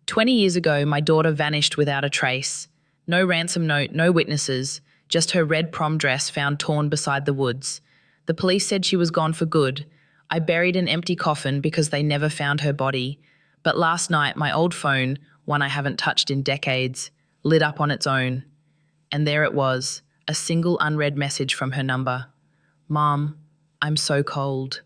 20 years ago, my daughter vanished without a trace. No ransom note, no witnesses, just her red prom dress found torn beside the woods. The police said she was gone for good. I buried an empty coffin because they never found her body. But last night, my old phone, one I haven't touched in decades, lit up on its own. And there it was, a single unread message from her number. Mom, I'm so cold.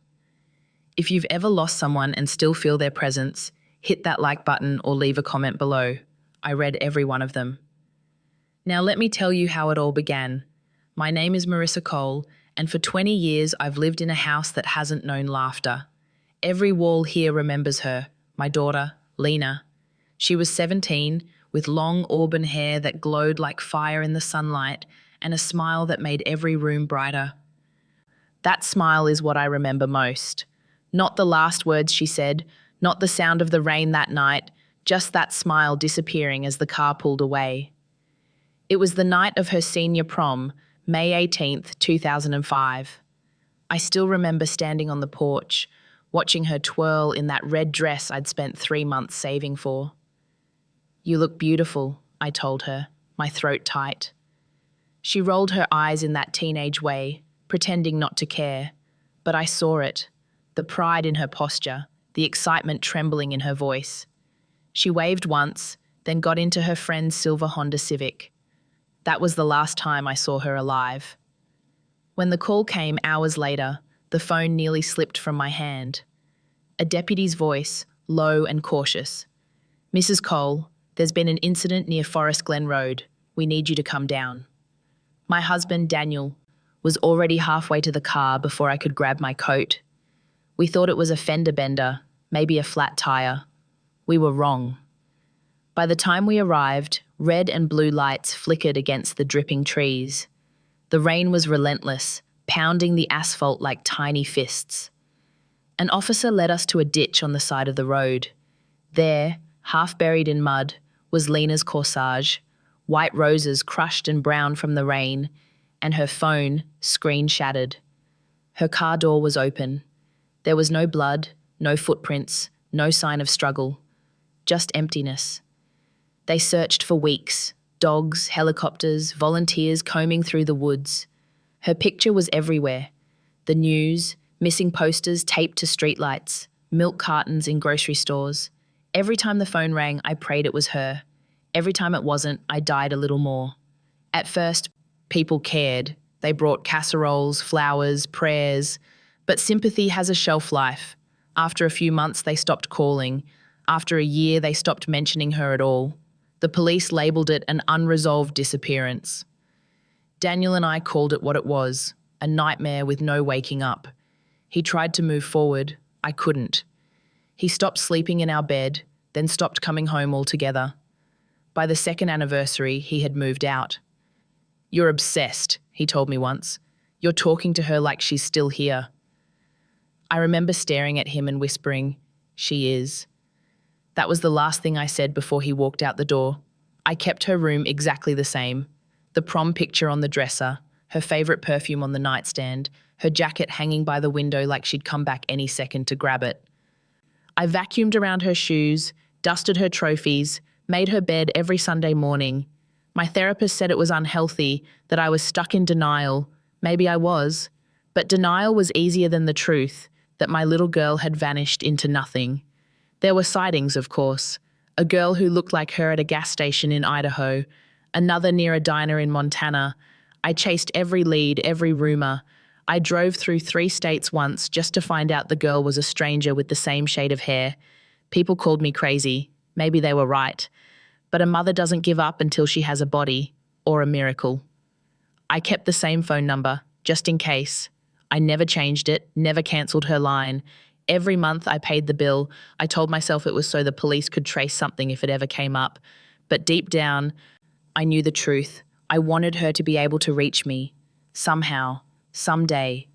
If you've ever lost someone and still feel their presence, hit that like button or leave a comment below. I read every one of them. Now let me tell you how it all began. My name is Marissa Cole, and for 20 years I've lived in a house that hasn't known laughter. Every wall here remembers her, my daughter, Lena. She was 17, with long auburn hair that glowed like fire in the sunlight and a smile that made every room brighter. That smile is what I remember most. Not the last words she said, not the sound of the rain that night, just that smile disappearing as the car pulled away. It was the night of her senior prom, May 18th, 2005. I still remember standing on the porch, watching her twirl in that red dress I'd spent 3 months saving for. You look beautiful, I told her, my throat tight. She rolled her eyes in that teenage way, pretending not to care, but I saw it, the pride in her posture, the excitement trembling in her voice. She waved once, then got into her friend's silver Honda Civic. That was the last time I saw her alive. When the call came hours later, the phone nearly slipped from my hand. A deputy's voice, low and cautious. Mrs. Cole, there's been an incident near Forest Glen Road. We need you to come down. My husband, Daniel, was already halfway to the car before I could grab my coat. We thought it was a fender bender, maybe a flat tire. We were wrong. By the time we arrived, red and blue lights flickered against the dripping trees. The rain was relentless, pounding the asphalt like tiny fists. An officer led us to a ditch on the side of the road. There, half buried in mud, was Lena's corsage, white roses crushed and brown from the rain, and her phone, screen shattered. Her car door was open. There was no blood, no footprints, no sign of struggle, just emptiness. They searched for weeks, dogs, helicopters, volunteers combing through the woods. Her picture was everywhere. The news, missing posters taped to streetlights, milk cartons in grocery stores. Every time the phone rang, I prayed it was her. Every time it wasn't, I died a little more. At first, people cared. They brought casseroles, flowers, prayers. But sympathy has a shelf life. After a few months, they stopped calling. After a year, they stopped mentioning her at all. The police labelled it an unresolved disappearance. Daniel and I called it what it was, a nightmare with no waking up. He tried to move forward. I couldn't. He stopped sleeping in our bed, then stopped coming home altogether. By the second anniversary, he had moved out. You're obsessed, he told me once. You're talking to her like she's still here. I remember staring at him and whispering, she is. That was the last thing I said before he walked out the door. I kept her room exactly the same. The prom picture on the dresser, her favourite perfume on the nightstand, her jacket hanging by the window like she'd come back any second to grab it. I vacuumed around her shoes, dusted her trophies, made her bed every Sunday morning. My therapist said it was unhealthy, that I was stuck in denial. Maybe I was. But denial was easier than the truth, that my little girl had vanished into nothing. There were sightings, of course. A girl who looked like her at a gas station in Idaho, another near a diner in Montana. I chased every lead, every rumour. I drove through 3 states once just to find out the girl was a stranger with the same shade of hair. People called me crazy. Maybe they were right. But a mother doesn't give up until she has a body, or a miracle. I kept the same phone number, just in case. I never changed it, never cancelled her line. Every month I paid the bill. I told myself it was so the police could trace something if it ever came up. But deep down, I knew the truth. I wanted her to be able to reach me. Somehow, someday.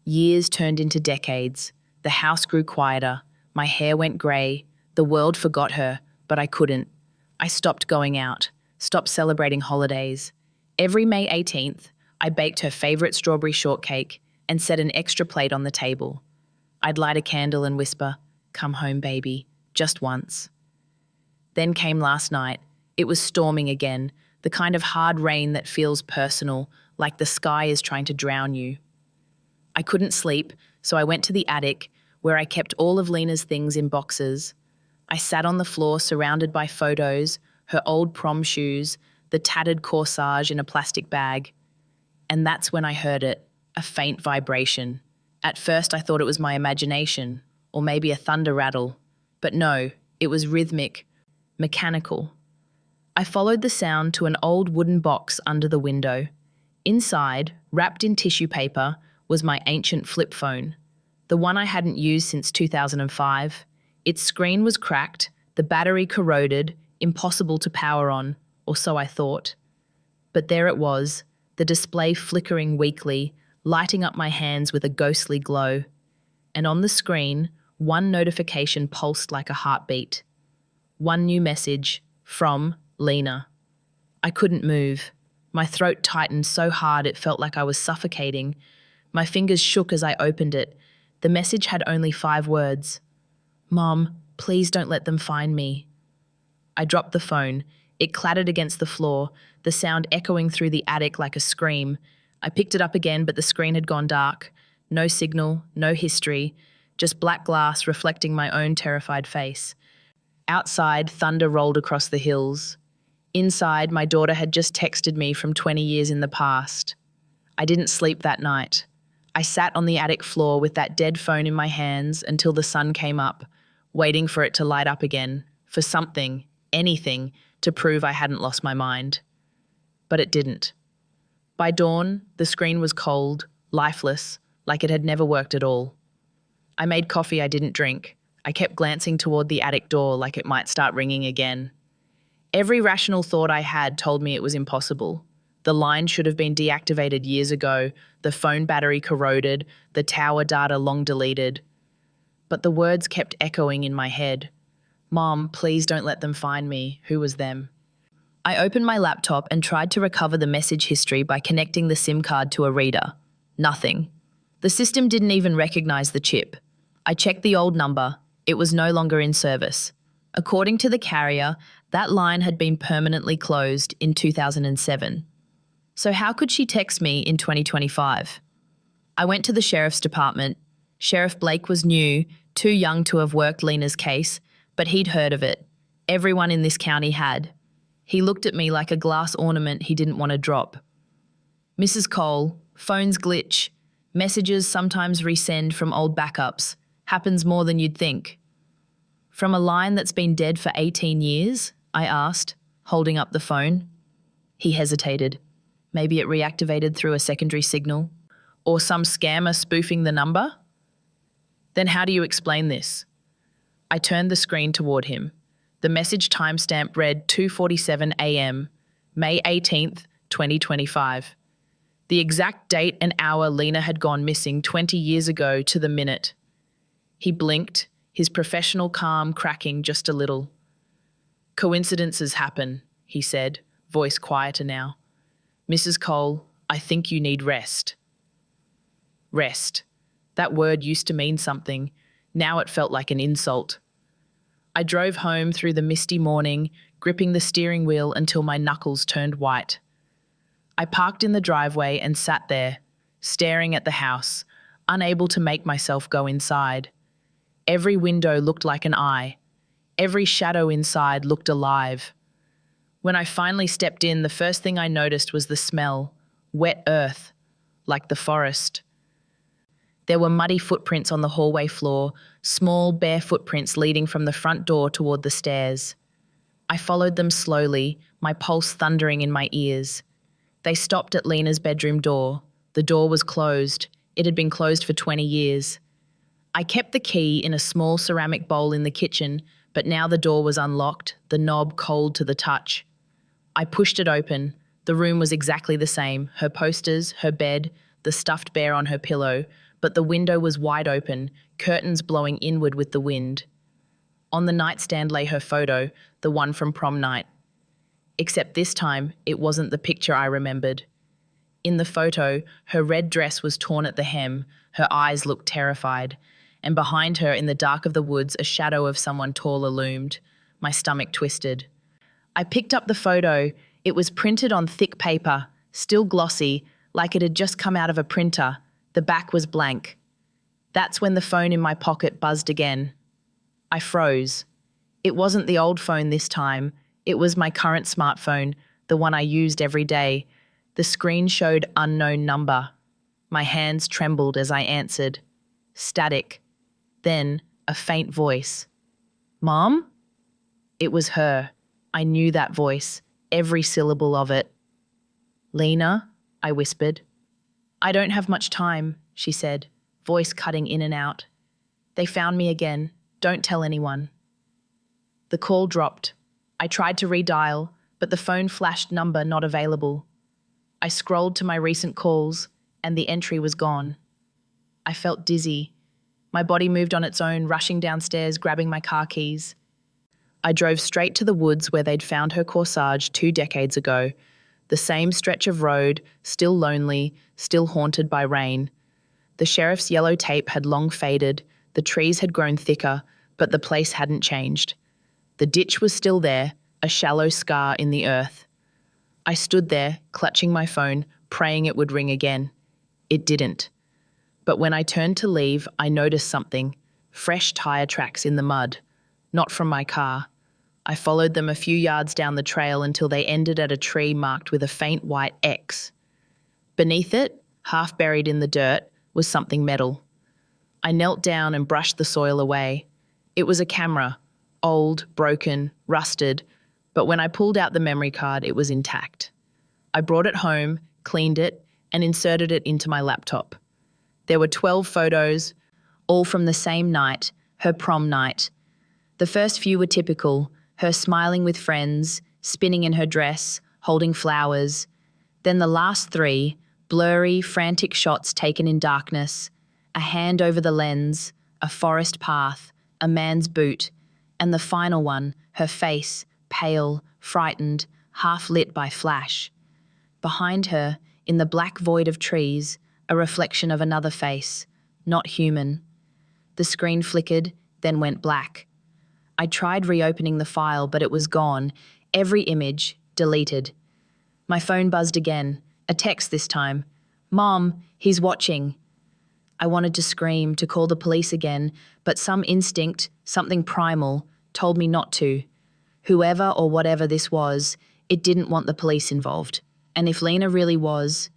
Years turned into decades. The house grew quieter. My hair went grey. The world forgot her, but I couldn't. I stopped going out, stopped celebrating holidays. Every May 18th, I baked her favourite strawberry shortcake and set an extra plate on the table. I'd light a candle and whisper, "Come home, baby," just once. Then came last night. It was storming again, the kind of hard rain that feels personal, like the sky is trying to drown you. I couldn't sleep, so I went to the attic, where I kept all of Lena's things in boxes. I sat on the floor surrounded by photos, her old prom shoes, the tattered corsage in a plastic bag. And that's when I heard it, a faint vibration. At first I thought it was my imagination, or maybe a thunder rattle. But no, it was rhythmic, mechanical. I followed the sound to an old wooden box under the window. Inside, wrapped in tissue paper, was my ancient flip phone, the one I hadn't used since 2005. Its screen was cracked, the battery corroded, impossible to power on, or so I thought. But there it was, the display flickering weakly, lighting up my hands with a ghostly glow. And on the screen, one notification pulsed like a heartbeat. One new message, from Lena. I couldn't move. My throat tightened so hard it felt like I was suffocating. My fingers shook as I opened it. The message had only 5 words. "Mom, please don't let them find me." I dropped the phone. It clattered against the floor, the sound echoing through the attic like a scream. I picked it up again, but the screen had gone dark. No signal, no history, just black glass reflecting my own terrified face. Outside, thunder rolled across the hills. Inside, my daughter had just texted me from 20 years in the past. I didn't sleep that night. I sat on the attic floor with that dead phone in my hands until the sun came up, waiting for it to light up again, for something, anything, to prove I hadn't lost my mind. But it didn't. By dawn, the screen was cold, lifeless, like it had never worked at all. I made coffee I didn't drink. I kept glancing toward the attic door like it might start ringing again. Every rational thought I had told me it was impossible. The line should have been deactivated years ago, the phone battery corroded, the tower data long deleted. But the words kept echoing in my head. "Mom, please don't let them find me." Who was them? I opened my laptop and tried to recover the message history by connecting the SIM card to a reader. Nothing. The system didn't even recognize the chip. I checked the old number. It was no longer in service. According to the carrier, that line had been permanently closed in 2007. So how could she text me in 2025? I went to the sheriff's department. Sheriff Blake was new, too young to have worked Lena's case, but he'd heard of it. Everyone in this county had. He looked at me like a glass ornament he didn't want to drop. "Mrs. Cole, phones glitch. Messages sometimes resend from old backups. Happens more than you'd think." "From a line that's been dead for 18 years?" I asked, holding up the phone. He hesitated. Maybe it reactivated through a secondary signal? Or some scammer spoofing the number? "Then how do you explain this?" I turned the screen toward him. The message timestamp read 2:47 a.m., May 18th, 2025. The exact date and hour Lena had gone missing 20 years ago to the minute. He blinked, his professional calm cracking just a little. "Coincidences happen," he said, voice quieter now. "Mrs. Cole, I think you need rest." Rest. That word used to mean something. Now it felt like an insult. I drove home through the misty morning, gripping the steering wheel until my knuckles turned white. I parked in the driveway and sat there, staring at the house, unable to make myself go inside. Every window looked like an eye. Every shadow inside looked alive. When I finally stepped in, the first thing I noticed was the smell, wet earth, like the forest. There were muddy footprints on the hallway floor, small, bare footprints leading from the front door toward the stairs. I followed them slowly, my pulse thundering in my ears. They stopped at Lena's bedroom door. The door was closed. It had been closed for 20 years. I kept the key in a small ceramic bowl in the kitchen, but now the door was unlocked, the knob cold to the touch. I pushed it open. The room was exactly the same, her posters, her bed, the stuffed bear on her pillow, but the window was wide open, curtains blowing inward with the wind. On the nightstand lay her photo, the one from prom night. Except this time, it wasn't the picture I remembered. In the photo, her red dress was torn at the hem, her eyes looked terrified, and behind her in the dark of the woods a shadow of someone taller loomed. My stomach twisted. I picked up the photo. It was printed on thick paper, still glossy, like it had just come out of a printer. The back was blank. That's when the phone in my pocket buzzed again. I froze. It wasn't the old phone this time. It was my current smartphone, the one I used every day. The screen showed unknown number. My hands trembled as I answered. Static. Then a faint voice. Mom? It was her. I knew that voice, every syllable of it. Lena, I whispered. I don't have much time, she said, voice cutting in and out. They found me again. Don't tell anyone. The call dropped. I tried to redial, but the phone flashed number not available. I scrolled to my recent calls, and the entry was gone. I felt dizzy. My body moved on its own, rushing downstairs, grabbing my car keys. I drove straight to the woods where they'd found her corsage 2 decades ago. The same stretch of road, still lonely, still haunted by rain. The sheriff's yellow tape had long faded, the trees had grown thicker, but the place hadn't changed. The ditch was still there, a shallow scar in the earth. I stood there, clutching my phone, praying it would ring again. It didn't. But when I turned to leave, I noticed something. Fresh tire tracks in the mud. Not from my car. I followed them a few yards down the trail until they ended at a tree marked with a faint white X. Beneath it, half buried in the dirt, was something metal. I knelt down and brushed the soil away. It was a camera. Old, broken, rusted, but when I pulled out the memory card, it was intact. I brought it home, cleaned it, and inserted it into my laptop. There were 12 photos, all from the same night, her prom night. The first few were typical, her smiling with friends, spinning in her dress, holding flowers. Then the last 3, blurry, frantic shots taken in darkness, a hand over the lens, a forest path, a man's boot, and the final one, her face, pale, frightened, half lit by flash. Behind her, in the black void of trees, a reflection of another face, not human. The screen flickered, then went black. I tried reopening the file, but it was gone. Every image, deleted. My phone buzzed again, a text this time. Mom, he's watching. I wanted to scream, to call the police again, but some instinct, something primal, told me not to. Whoever or whatever this was, it didn't want the police involved. And if Lena really was,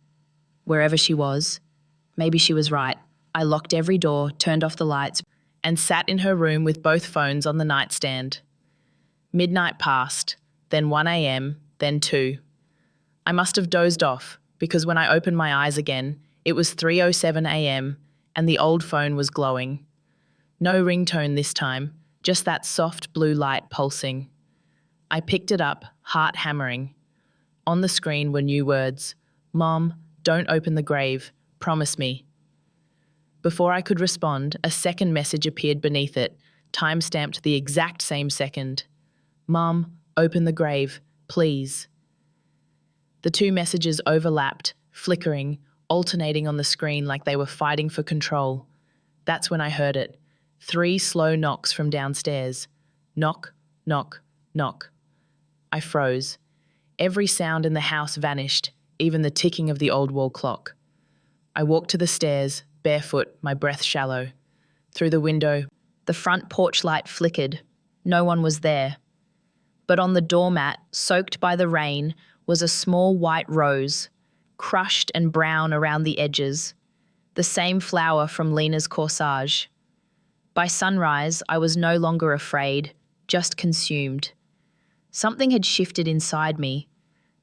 wherever she was, maybe she was right. I locked every door, turned off the lights, and sat in her room with both phones on the nightstand. Midnight passed, then 1 a.m., then 2. I must have dozed off, because when I opened my eyes again, it was 3:07 a.m., and the old phone was glowing. No ringtone this time, just that soft blue light pulsing. I picked it up, heart hammering. On the screen were new words. Mom, don't open the grave. Promise me. Before I could respond, a second message appeared beneath it, time-stamped the exact same second. Mom, open the grave, please. The 2 messages overlapped, flickering, alternating on the screen like they were fighting for control. That's when I heard it. 3 slow knocks from downstairs. Knock, knock, knock. I froze. Every sound in the house vanished, even the ticking of the old wall clock. I walked to the stairs, barefoot, my breath shallow. Through the window, the front porch light flickered. No one was there. But on the doormat, soaked by the rain, was a small white rose, crushed and brown around the edges, the same flower from Lena's corsage. By sunrise, I was no longer afraid, just consumed. Something had shifted inside me.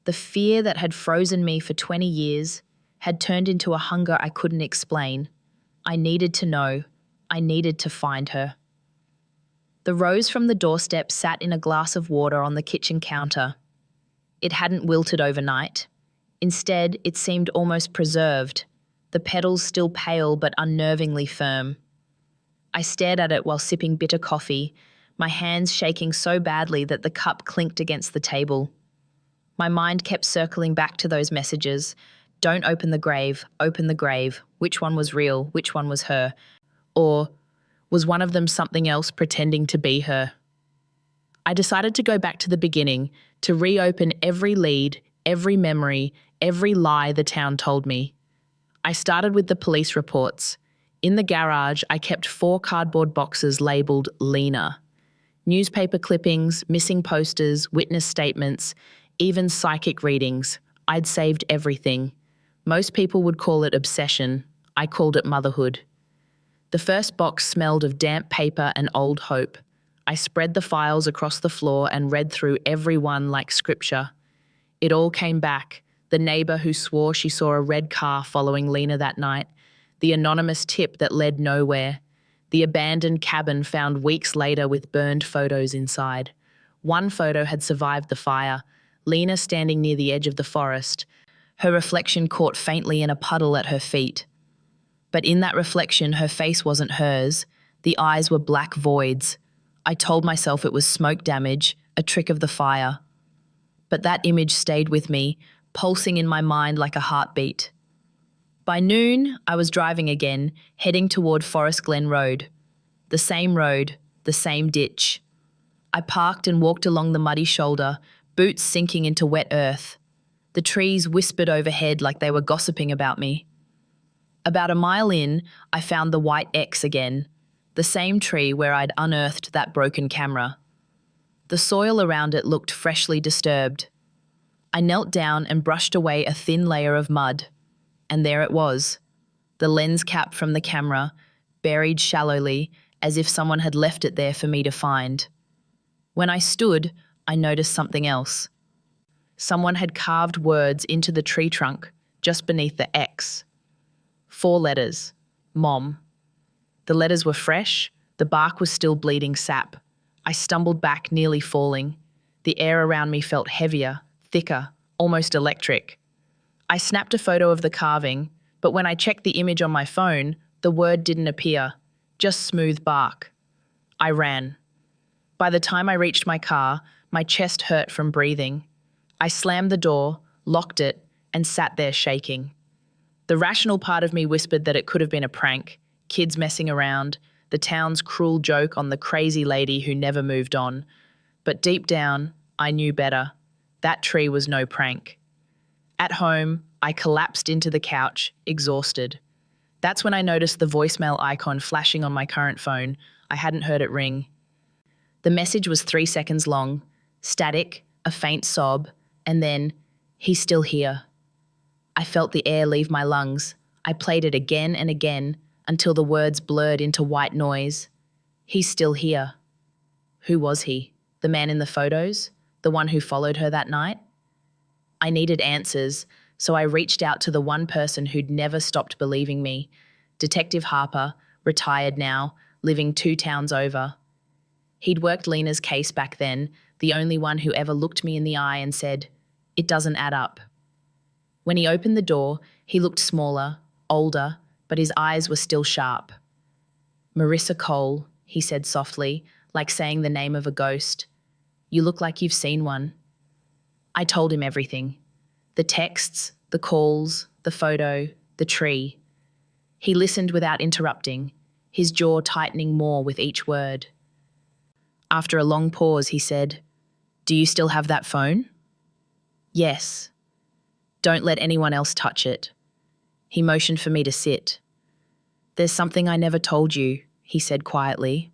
The fear that had frozen me for 20 years had turned into a hunger I couldn't explain. I needed to know. I needed to find her. The rose from the doorstep sat in a glass of water on the kitchen counter. It hadn't wilted overnight. Instead, it seemed almost preserved, the petals still pale but unnervingly firm. I stared at it while sipping bitter coffee, my hands shaking so badly that the cup clinked against the table. My mind kept circling back to those messages. Don't open the grave, open the grave. Which one was real? Which one was her? Or was one of them something else pretending to be her? I decided to go back to the beginning, to reopen every lead, every memory, every lie the town told me. I started with the police reports. In the garage, I kept 4 cardboard boxes labelled Lena. Newspaper clippings, missing posters, witness statements, even psychic readings. I'd saved everything. Most people would call it obsession. I called it motherhood. The first box smelled of damp paper and old hope. I spread the files across the floor and read through every one like scripture. It all came back. The neighbour who swore she saw a red car following Lena that night. The anonymous tip that led nowhere. The abandoned cabin found weeks later with burned photos inside. One photo had survived the fire. Lena standing near the edge of the forest. Her reflection caught faintly in a puddle at her feet. But in that reflection, her face wasn't hers. The eyes were black voids. I told myself it was smoke damage, a trick of the fire. But that image stayed with me, pulsing in my mind like a heartbeat. By noon, I was driving again, heading toward Forest Glen Road. The same ditch. I parked and walked along the muddy shoulder, boots sinking into wet earth. The trees whispered overhead like they were gossiping about me. About a mile in, I found the white X again, the same tree where I'd unearthed that broken camera. The soil around it looked freshly disturbed. I knelt down and brushed away a thin layer of mud. And there it was, the lens cap from the camera, buried shallowly as if someone had left it there for me to find. When I stood, I noticed something else. Someone had carved words into the tree trunk, just beneath the X. 4 letters. Mom. The letters were fresh, the bark was still bleeding sap. I stumbled back, nearly falling. The air around me felt heavier, thicker, almost electric. I snapped a photo of the carving, but when I checked the image on my phone, the word didn't appear, just smooth bark. I ran. By the time I reached my car, my chest hurt from breathing. I slammed the door, locked it, and sat there shaking. The rational part of me whispered that it could have been a prank, kids messing around, the town's cruel joke on the crazy lady who never moved on. But deep down, I knew better. That tree was no prank. At home, I collapsed into the couch, exhausted. That's when I noticed the voicemail icon flashing on my current phone. I hadn't heard it ring. The message was 3 seconds long, static, a faint sob, and then, "He's still here." I felt the air leave my lungs. I played it again and again until the words blurred into white noise. He's still here. Who was he? The man in the photos? The one who followed her that night? I needed answers, so I reached out to the one person who'd never stopped believing me. Detective Harper, retired now, living 2 towns over. He'd worked Lena's case back then, the only one who ever looked me in the eye and said, "It doesn't add up." When he opened the door, he looked smaller, older, but his eyes were still sharp. "Marissa Cole," he said softly, like saying the name of a ghost. "You look like you've seen one." I told him everything. The texts, the calls, the photo, the tree. He listened without interrupting, his jaw tightening more with each word. After a long pause, he said, "Do you still have that phone?" "Yes." "Don't let anyone else touch it." He motioned for me to sit. "There's something I never told you," he said quietly.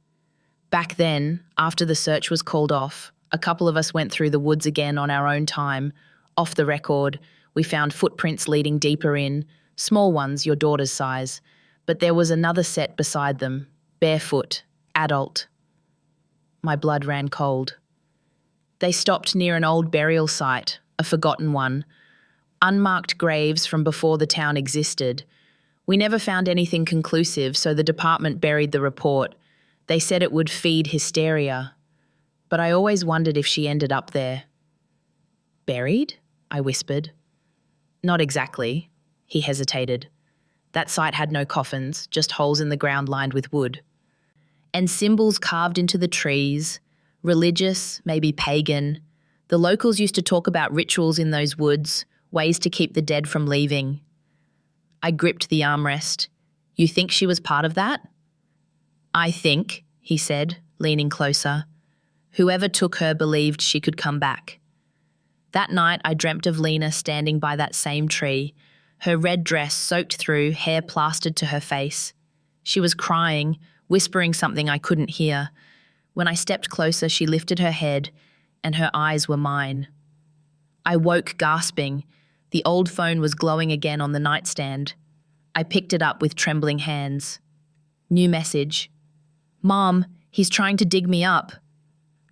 Back then, after the search was called off, a couple of us went through the woods again on our own time. Off the record, we found footprints leading deeper in, small ones your daughter's size, but there was another set beside them, barefoot, adult. My blood ran cold. They stopped near an old burial site, a forgotten one. Unmarked graves from before the town existed. We never found anything conclusive, so the department buried the report. They said it would feed hysteria. But I always wondered if she ended up there. "Buried?" I whispered. "Not exactly." He hesitated. That site had no coffins, just holes in the ground lined with wood. And symbols carved into the trees, religious, maybe pagan. The locals used to talk about rituals in those woods, ways to keep the dead from leaving. I gripped the armrest. "You think she was part of that?" "I think," he said, leaning closer, Whoever took her believed she could come back. That night I dreamt of Lena standing by that same tree, her red dress soaked through, hair plastered to her face. She was crying, whispering something I couldn't hear. When I stepped closer, she lifted her head, and her eyes were mine. I woke gasping. The old phone was glowing again on the nightstand. I picked it up with trembling hands. New message. "Mom, he's trying to dig me up."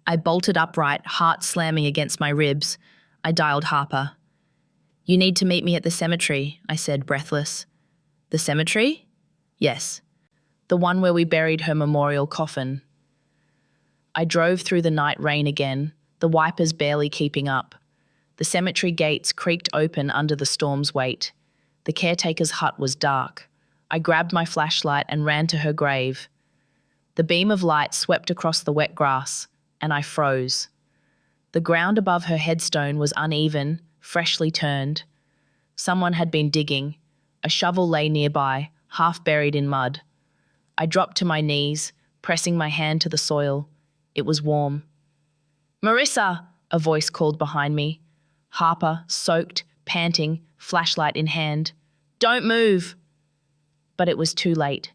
I bolted upright, heart slamming against my ribs. I dialed Harper. "You need to meet me at the cemetery," I said, breathless. "The cemetery?" "Yes. The one where we buried her memorial coffin." I drove through the night rain again, the wipers barely keeping up. The cemetery gates creaked open under the storm's weight. The caretaker's hut was dark. I grabbed my flashlight and ran to her grave. The beam of light swept across the wet grass, and I froze. The ground above her headstone was uneven, freshly turned. Someone had been digging. A shovel lay nearby, half buried in mud. I dropped to my knees, pressing my hand to the soil. It was warm. "Marissa!" a voice called behind me. Harper, soaked, panting, flashlight in hand. "Don't move!" But it was too late.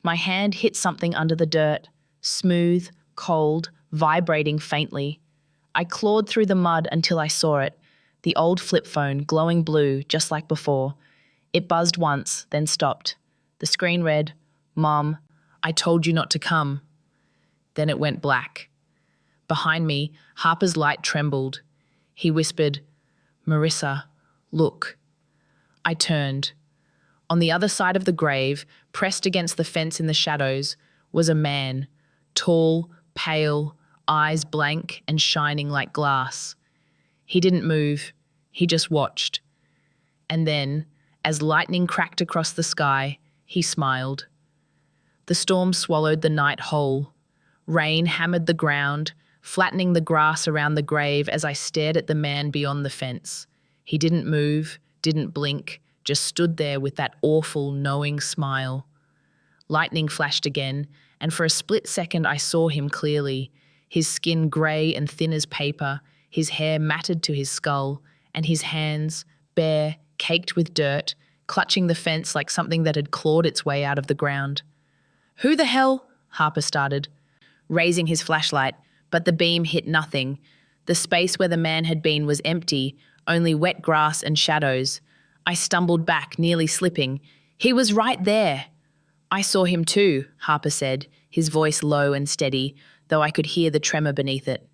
My hand hit something under the dirt, smooth, cold, vibrating faintly. I clawed through the mud until I saw it, the old flip phone, glowing blue, just like before. It buzzed once, then stopped. The screen read, "Mom, I told you not to come." Then it went black. Behind me, Harper's light trembled. He whispered, "Marissa, look." I turned. On the other side of the grave, pressed against the fence in the shadows, was a man, tall, pale, eyes blank and shining like glass. He didn't move, he just watched. And then, as lightning cracked across the sky, he smiled. The storm swallowed the night whole. Rain hammered the ground, flattening the grass around the grave as I stared at the man beyond the fence. He didn't move, didn't blink, just stood there with that awful, knowing smile. Lightning flashed again, and for a split second I saw him clearly, his skin grey and thin as paper, his hair matted to his skull, and his hands, bare, caked with dirt, clutching the fence like something that had clawed its way out of the ground. "Who the hell?" Harper started, raising his flashlight, but the beam hit nothing. The space where the man had been was empty, only wet grass and shadows. I stumbled back, nearly slipping. "He was right there." "I saw him too," Harper said, his voice low and steady, though I could hear the tremor beneath it.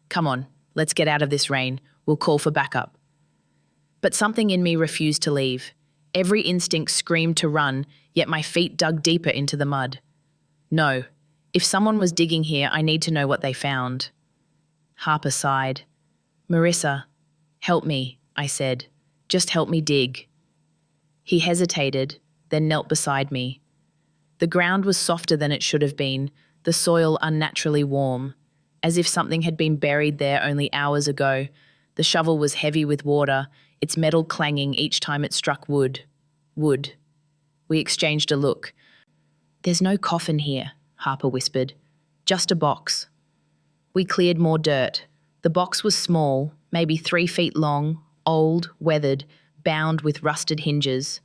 "Come on, let's get out of this rain. We'll call for backup." But something in me refused to leave. Every instinct screamed to run, yet my feet dug deeper into the mud. "No. If someone was digging here, I need to know what they found." Harper sighed. "Marissa, help me," I said. "Just help me dig." He hesitated, then knelt beside me. The ground was softer than it should have been, the soil unnaturally warm, as if something had been buried there only hours ago. The shovel was heavy with water, its metal clanging each time it struck wood. Wood. We exchanged a look. "There's no coffin here," Harper whispered. "Just a box." We cleared more dirt. The box was small, maybe 3 feet long, old, weathered, bound with rusted hinges.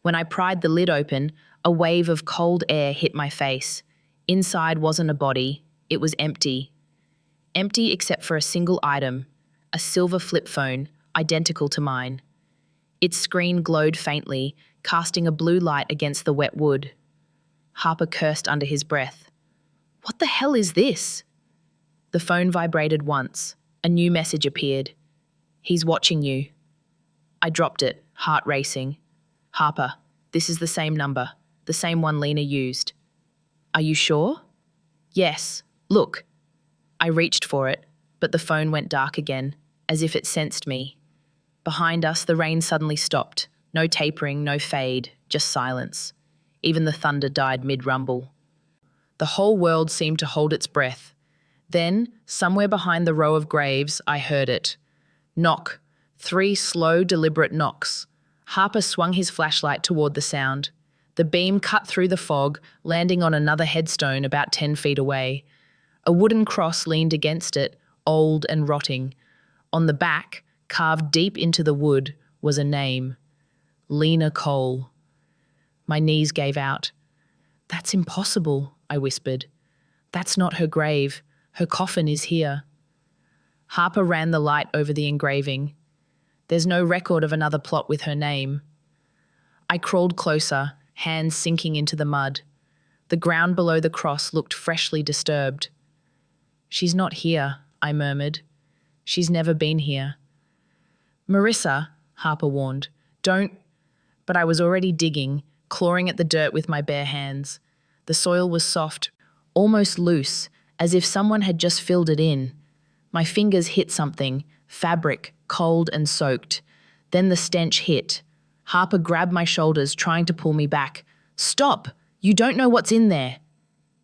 When I pried the lid open, a wave of cold air hit my face. Inside wasn't a body, it was empty. Empty except for a single item, a silver flip phone, identical to mine. Its screen glowed faintly, casting a blue light against the wet wood. Harper cursed under his breath. "What the hell is this?" The phone vibrated once. A new message appeared. "He's watching you." I dropped it, heart racing. "Harper, this is the same number, the same one Lena used." "Are you sure?" "Yes, look." I reached for it, but the phone went dark again, as if it sensed me. Behind us, the rain suddenly stopped. No tapering, no fade, just silence. Even the thunder died mid-rumble. The whole world seemed to hold its breath. Then, somewhere behind the row of graves, I heard it. Knock. 3 slow, deliberate knocks. Harper swung his flashlight toward the sound. The beam cut through the fog, landing on another headstone about 10 feet away. A wooden cross leaned against it, old and rotting. On the back, carved deep into the wood, was a name. Lena Cole. My knees gave out. "That's impossible," I whispered. "That's not her grave. Her coffin is here." Harper ran the light over the engraving. "There's no record of another plot with her name." I crawled closer, hands sinking into the mud. The ground below the cross looked freshly disturbed. "She's not here," I murmured. "She's never been here." "Marissa," Harper warned, "don't—" But I was already digging, clawing at the dirt with my bare hands. The soil was soft, almost loose, as if someone had just filled it in. My fingers hit something, fabric, cold and soaked. Then the stench hit. Harper grabbed my shoulders, trying to pull me back. "Stop! You don't know what's in there!"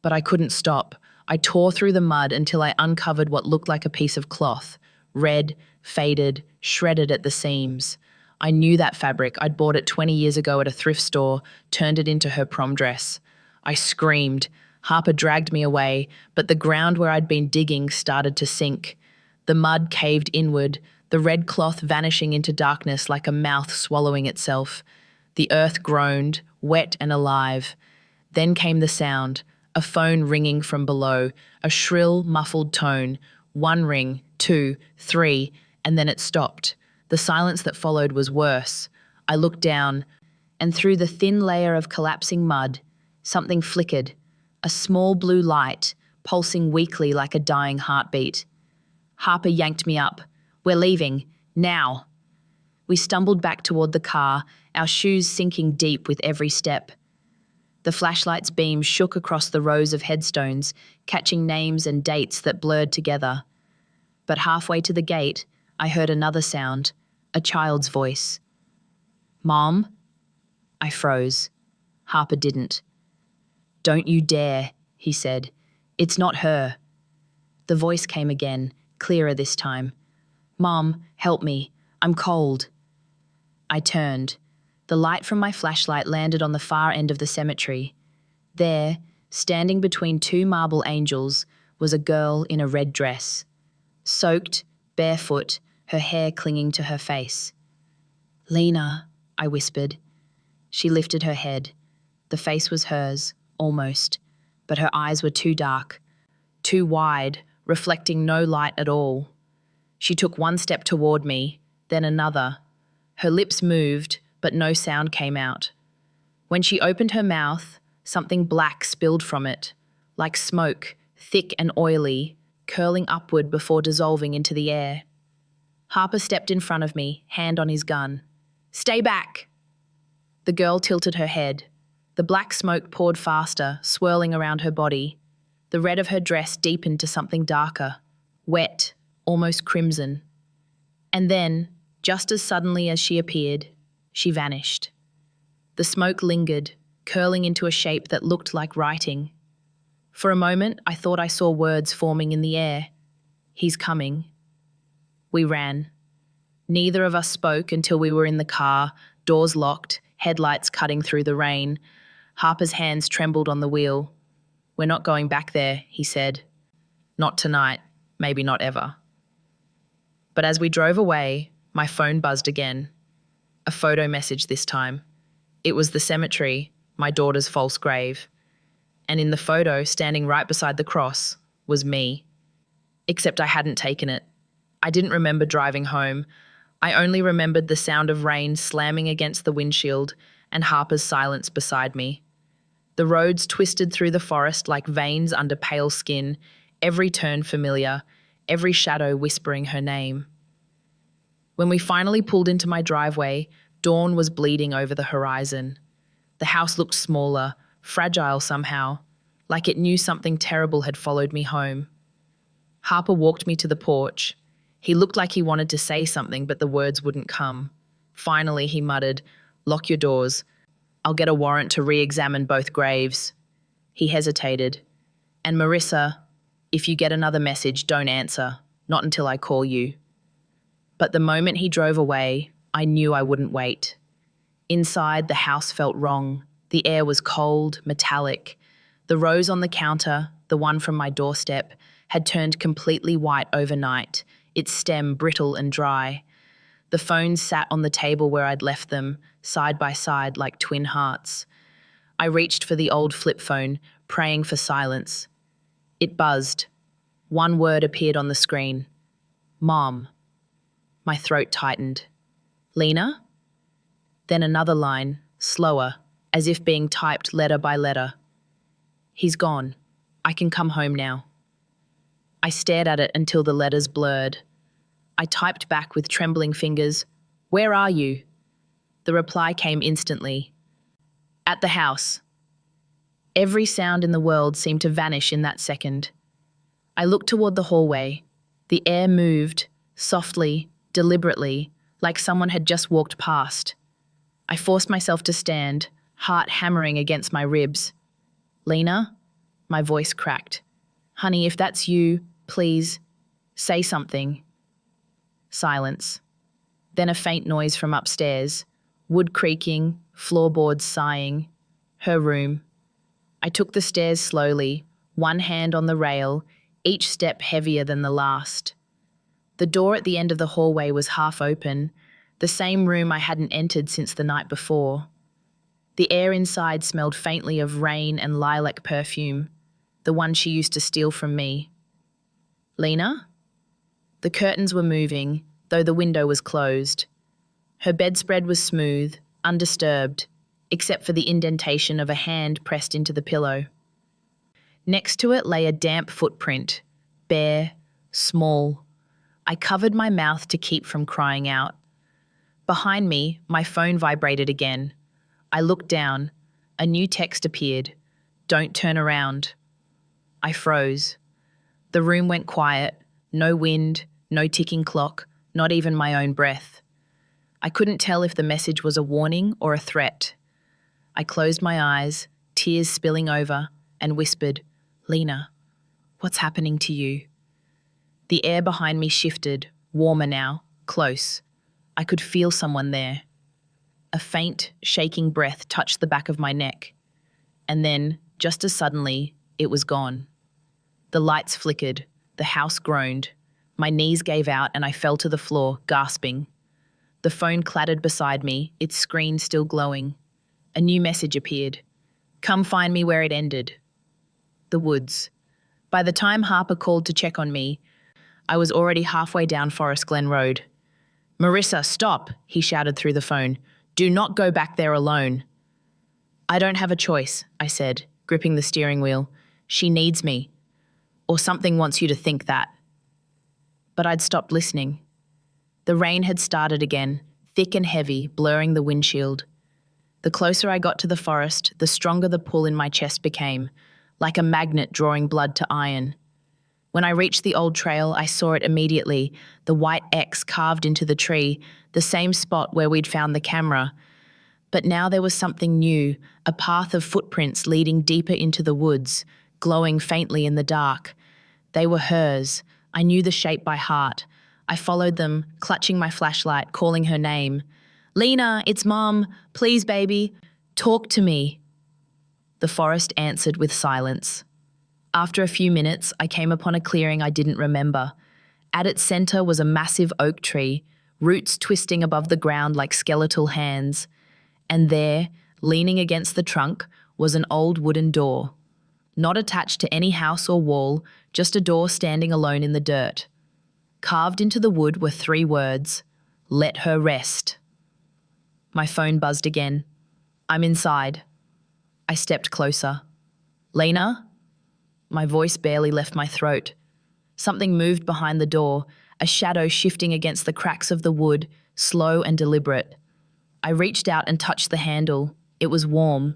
But I couldn't stop. I tore through the mud until I uncovered what looked like a piece of cloth. Red, faded, shredded at the seams. I knew that fabric. I'd bought it 20 years ago at a thrift store, turned it into her prom dress. I screamed. Harper dragged me away, but the ground where I'd been digging started to sink. The mud caved inward, the red cloth vanishing into darkness like a mouth swallowing itself. The earth groaned, wet and alive. Then came the sound, a phone ringing from below, a shrill, muffled tone. 1 ring, 2, 3, and then it stopped. The silence that followed was worse. I looked down, and through the thin layer of collapsing mud, something flickered, a small blue light, pulsing weakly like a dying heartbeat. Harper yanked me up. "We're leaving. Now." We stumbled back toward the car, our shoes sinking deep with every step. The flashlight's beam shook across the rows of headstones, catching names and dates that blurred together. But halfway to the gate, I heard another sound, a child's voice. "Mom?" I froze. Harper didn't. "Don't you dare," he said. "It's not her." The voice came again, clearer this time. "Mom, help me. I'm cold." I turned. The light from my flashlight landed on the far end of the cemetery. There, standing between 2 marble angels, was a girl in a red dress. Soaked, barefoot, her hair clinging to her face. "Lena," I whispered. She lifted her head. The face was hers, almost, but her eyes were too dark, too wide, reflecting no light at all. She took 1 step toward me, then another. Her lips moved, but no sound came out. When she opened her mouth, something black spilled from it, like smoke, thick and oily, curling upward before dissolving into the air. Harper stepped in front of me, hand on his gun. "Stay back!" The girl tilted her head. The black smoke poured faster, swirling around her body. The red of her dress deepened to something darker, wet, almost crimson. And then, just as suddenly as she appeared, she vanished. The smoke lingered, curling into a shape that looked like writing. For a moment, I thought I saw words forming in the air. "He's coming." We ran. Neither of us spoke until we were in the car, doors locked, headlights cutting through the rain. Harper's hands trembled on the wheel. "We're not going back there," he said. "Not tonight, maybe not ever." But as we drove away, my phone buzzed again. A photo message this time. It was the cemetery, my daughter's false grave. And in the photo, standing right beside the cross, was me. Except I hadn't taken it. I didn't remember driving home. I only remembered the sound of rain slamming against the windshield and Harper's silence beside me. The roads twisted through the forest like veins under pale skin, every turn familiar, every shadow whispering her name. When we finally pulled into my driveway, dawn was bleeding over the horizon. The house looked smaller, fragile somehow, like it knew something terrible had followed me home. Harper walked me to the porch. He looked like he wanted to say something, but the words wouldn't come. Finally, he muttered, "Lock your doors. I'll get a warrant to re-examine both graves." He hesitated. "And Marissa, if you get another message, don't answer. Not until I call you." But the moment he drove away, I knew I wouldn't wait. Inside, the house felt wrong. The air was cold, metallic. The rose on the counter, the one from my doorstep, had turned completely white overnight, its stem brittle and dry. The phones sat on the table where I'd left them, side by side like twin hearts. I reached for the old flip phone, praying for silence. It buzzed. One word appeared on the screen. Mom. My throat tightened. Lena? Then another line, slower, as if being typed letter by letter. He's gone. I can come home now. I stared at it until the letters blurred. I typed back with trembling fingers, "Where are you?" The reply came instantly. "At the house." Every sound in the world seemed to vanish in that second. I looked toward the hallway. The air moved, softly, deliberately, like someone had just walked past. I forced myself to stand, heart hammering against my ribs. "Lena?" My voice cracked. "Honey, if that's you, please, say something." Silence. Then a faint noise from upstairs. Wood creaking, floorboards sighing. Her room. I took the stairs slowly, one hand on the rail, each step heavier than the last. The door at the end of the hallway was half open, the same room I hadn't entered since the night before. The air inside smelled faintly of rain and lilac perfume, the one she used to steal from me. "Lena?" The curtains were moving, though the window was closed. Her bedspread was smooth, undisturbed, except for the indentation of a hand pressed into the pillow. Next to it lay a damp footprint, bare, small. I covered my mouth to keep from crying out. Behind me, my phone vibrated again. I looked down. A new text appeared. "Don't turn around." I froze. The room went quiet. No wind, no ticking clock, not even my own breath. I couldn't tell if the message was a warning or a threat. I closed my eyes, tears spilling over, and whispered, "Lena, what's happening to you?" The air behind me shifted, warmer now, close. I could feel someone there. A faint, shaking breath touched the back of my neck. And then, just as suddenly, it was gone. The lights flickered, the house groaned. My knees gave out and I fell to the floor, gasping. The phone clattered beside me, its screen still glowing. A new message appeared. "Come find me where it ended." The woods. By the time Harper called to check on me, I was already halfway down Forest Glen Road. "Marissa, stop," he shouted through the phone. "Do not go back there alone." "I don't have a choice," I said, gripping the steering wheel. "She needs me. Or something wants you to think that." But I'd stopped listening. The rain had started again, thick and heavy, blurring the windshield. The closer I got to the forest, the stronger the pull in my chest became, like a magnet drawing blood to iron. When I reached the old trail, I saw it immediately, the white X carved into the tree, the same spot where we'd found the camera. But now there was something new, a path of footprints leading deeper into the woods, glowing faintly in the dark. They were hers. I knew the shape by heart. I followed them, clutching my flashlight, calling her name. "Lena, it's Mom. Please, baby. Talk to me." The forest answered with silence. After a few minutes, I came upon a clearing I didn't remember. At its center was a massive oak tree, roots twisting above the ground like skeletal hands. And there, leaning against the trunk, was an old wooden door. Not attached to any house or wall, just a door standing alone in the dirt. Carved into the wood were 3 words, "Let her rest." My phone buzzed again. "I'm inside." I stepped closer. "Lena?" My voice barely left my throat. Something moved behind the door, a shadow shifting against the cracks of the wood, slow and deliberate. I reached out and touched the handle. It was warm.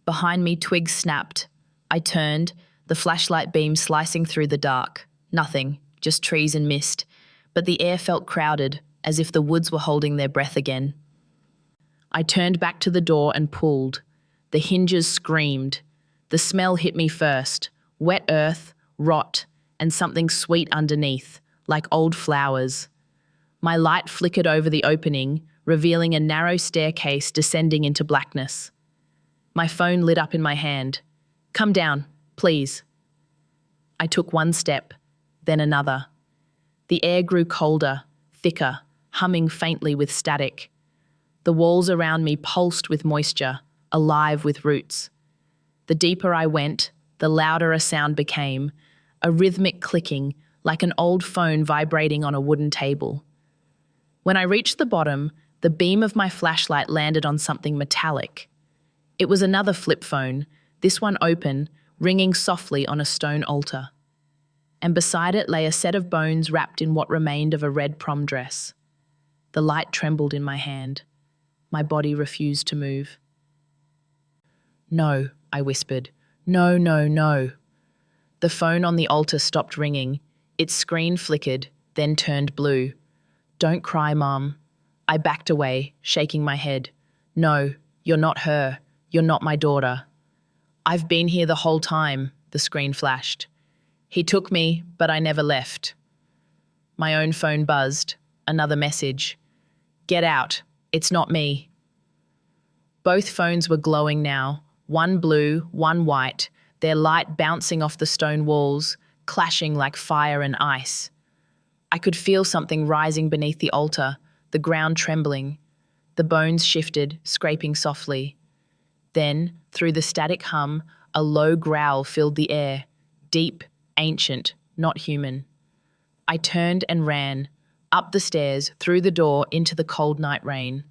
Behind me, twigs snapped. I turned, the flashlight beam slicing through the dark. Nothing, just trees and mist. But the air felt crowded, as if the woods were holding their breath again. I turned back to the door and pulled. The hinges screamed. The smell hit me first. Wet earth, rot, and something sweet underneath, like old flowers. My light flickered over the opening, revealing a narrow staircase descending into blackness. My phone lit up in my hand. "Come down, please." I took one step, then another. The air grew colder, thicker, humming faintly with static. The walls around me pulsed with moisture, alive with roots. The deeper I went, the louder a sound became, a rhythmic clicking, like an old phone vibrating on a wooden table. When I reached the bottom, the beam of my flashlight landed on something metallic. It was another flip phone, this one open, ringing softly on a stone altar. And beside it lay a set of bones wrapped in what remained of a red prom dress. The light trembled in my hand. My body refused to move. "No," I whispered. "No, no, no." The phone on the altar stopped ringing. Its screen flickered, then turned blue. "Don't cry, Mum." I backed away, shaking my head. "No, you're not her. You're not my daughter." "I've been here the whole time," the screen flashed. "He took me, but I never left." My own phone buzzed. Another message. "Get out. It's not me." Both phones were glowing now, one blue, one white, their light bouncing off the stone walls, clashing like fire and ice. I could feel something rising beneath the altar, the ground trembling. The bones shifted, scraping softly. Then, through the static hum, a low growl filled the air, deep, ancient, not human. I turned and ran, up the stairs, through the door, into the cold night rain.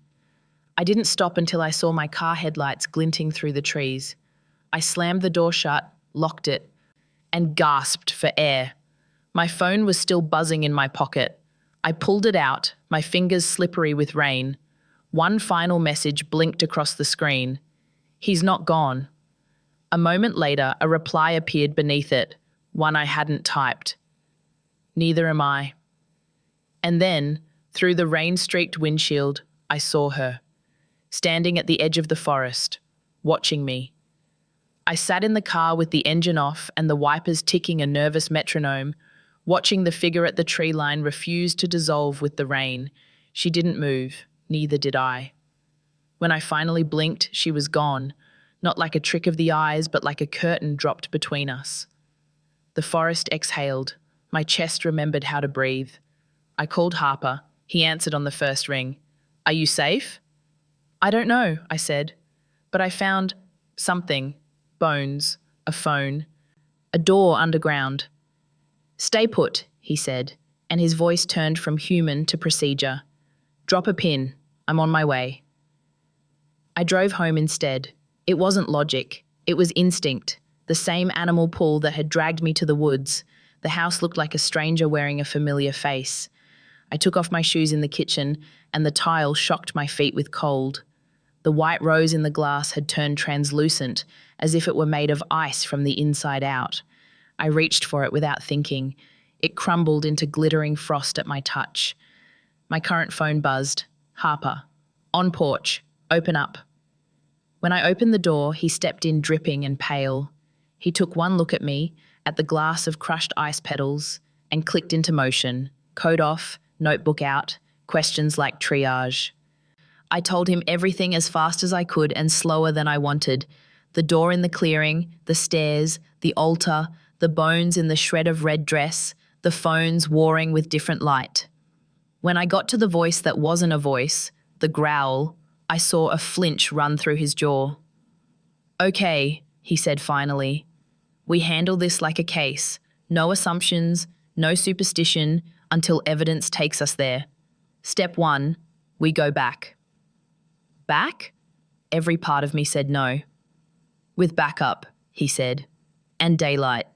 I didn't stop until I saw my car headlights glinting through the trees. I slammed the door shut, locked it, and gasped for air. My phone was still buzzing in my pocket. I pulled it out, my fingers slippery with rain. One final message blinked across the screen. "He's not gone." A moment later, a reply appeared beneath it, one I hadn't typed. "Neither am I." And then, through the rain-streaked windshield, I saw her, standing at the edge of the forest, watching me. I sat in the car with the engine off and the wipers ticking a nervous metronome, watching the figure at the tree line refuse to dissolve with the rain. She didn't move, neither did I. When I finally blinked, she was gone, not like a trick of the eyes, but like a curtain dropped between us. The forest exhaled. My chest remembered how to breathe. I called Harper. He answered on the first ring. "Are you safe?" "I don't know," I said, "but I found something. Bones, a phone, a door underground." "Stay put," he said, and his voice turned from human to procedure. "Drop a pin. I'm on my way." I drove home instead. It wasn't logic. It was instinct, the same animal pull that had dragged me to the woods. The house looked like a stranger wearing a familiar face. I took off my shoes in the kitchen, and the tile shocked my feet with cold. The white rose in the glass had turned translucent, as if it were made of ice from the inside out. I reached for it without thinking. It crumbled into glittering frost at my touch. My current phone buzzed. "Harper. On porch. Open up." When I opened the door, he stepped in dripping and pale. He took one look at me, at the glass of crushed ice petals, and clicked into motion. Code off, notebook out, questions like triage. I told him everything as fast as I could and slower than I wanted. The door in the clearing, the stairs, the altar, the bones in the shred of red dress, the phones warring with different light. When I got to the voice that wasn't a voice, the growl, I saw a flinch run through his jaw. "Okay," he said finally. "We handle this like a case. No assumptions, no superstition, until evidence takes us there. Step 1, we go back." "Back?" Every part of me said no. "With backup," he said, "and daylight."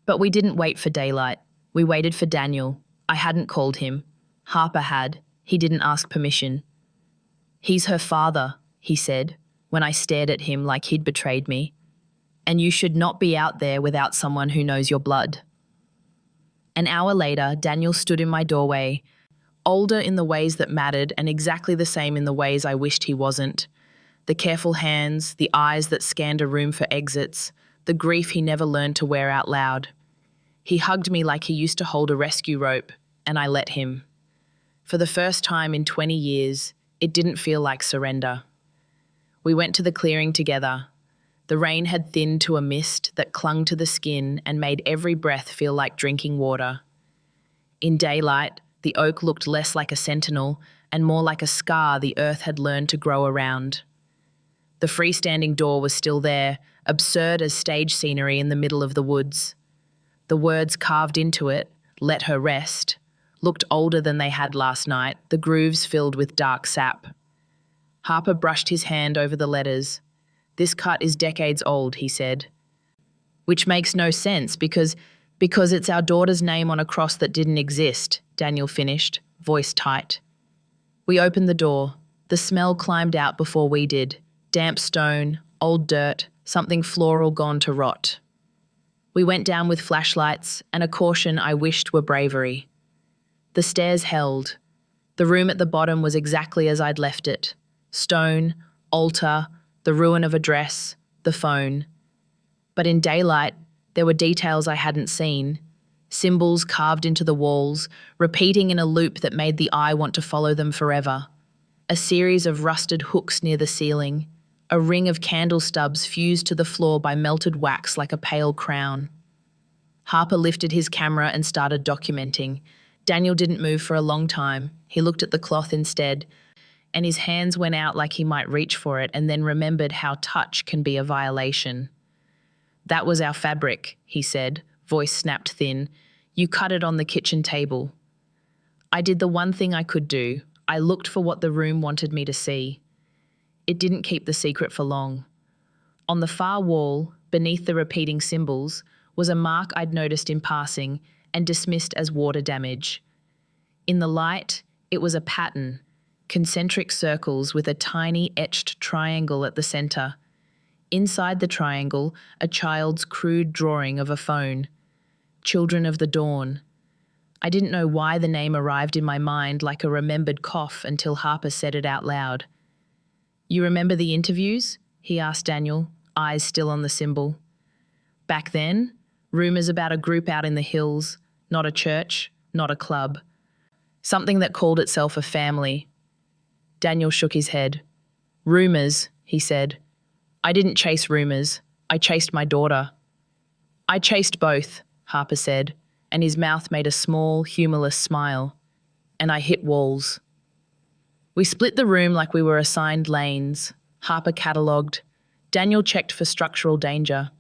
But we didn't wait for daylight. We waited for Daniel. I hadn't called him. Harper had. He didn't ask permission. "He's her father," he said, when I stared at him like he'd betrayed me. "And you should not be out there without someone who knows your blood." An hour later, Daniel stood in my doorway, older in the ways that mattered and exactly the same in the ways I wished he wasn't. The careful hands, the eyes that scanned a room for exits, the grief he never learned to wear out loud. He hugged me like he used to hold a rescue rope, and I let him. For the first time in 20 years, it didn't feel like surrender. We went to the clearing together. The rain had thinned to a mist that clung to the skin and made every breath feel like drinking water. In daylight, the oak looked less like a sentinel and more like a scar the earth had learned to grow around. The freestanding door was still there, absurd as stage scenery in the middle of the woods. The words carved into it, "Let her rest," looked older than they had last night, the grooves filled with dark sap. Harper brushed his hand over the letters. "This cut is decades old," he said. "Which makes no sense because it's our daughter's name on a cross that didn't exist," Daniel finished, voice tight. We opened the door. The smell climbed out before we did. Damp stone, old dirt, something floral gone to rot. We went down with flashlights and a caution I wished were bravery. The stairs held. The room at the bottom was exactly as I'd left it. Stone, altar, the ruin of a dress, the phone. But in daylight, there were details I hadn't seen. Symbols carved into the walls, repeating in a loop that made the eye want to follow them forever. A series of rusted hooks near the ceiling. A ring of candle stubs fused to the floor by melted wax like a pale crown. Harper lifted his camera and started documenting. Daniel didn't move for a long time. He looked at the cloth instead, and his hands went out like he might reach for it and then remembered how touch can be a violation. "That was our fabric," he said, voice snapped thin. "You cut it on the kitchen table." I did the one thing I could do. I looked for what the room wanted me to see. It didn't keep the secret for long. On the far wall, beneath the repeating symbols, was a mark I'd noticed in passing and dismissed as water damage. In the light, it was a pattern, concentric circles with a tiny etched triangle at the center. Inside the triangle, a child's crude drawing of a phone. Children of the Dawn. I didn't know why the name arrived in my mind like a remembered cough until Harper said it out loud. "You remember the interviews?" he asked Daniel, eyes still on the symbol. "Back then, rumors about a group out in the hills, not a church, not a club. Something that called itself a family." Daniel shook his head. "Rumors," he said. "I didn't chase rumors. I chased my daughter." "I chased both," Harper said, and his mouth made a small, humorless smile. "And I hit walls." We split the room like we were assigned lanes. Harper catalogued. Daniel checked for structural danger.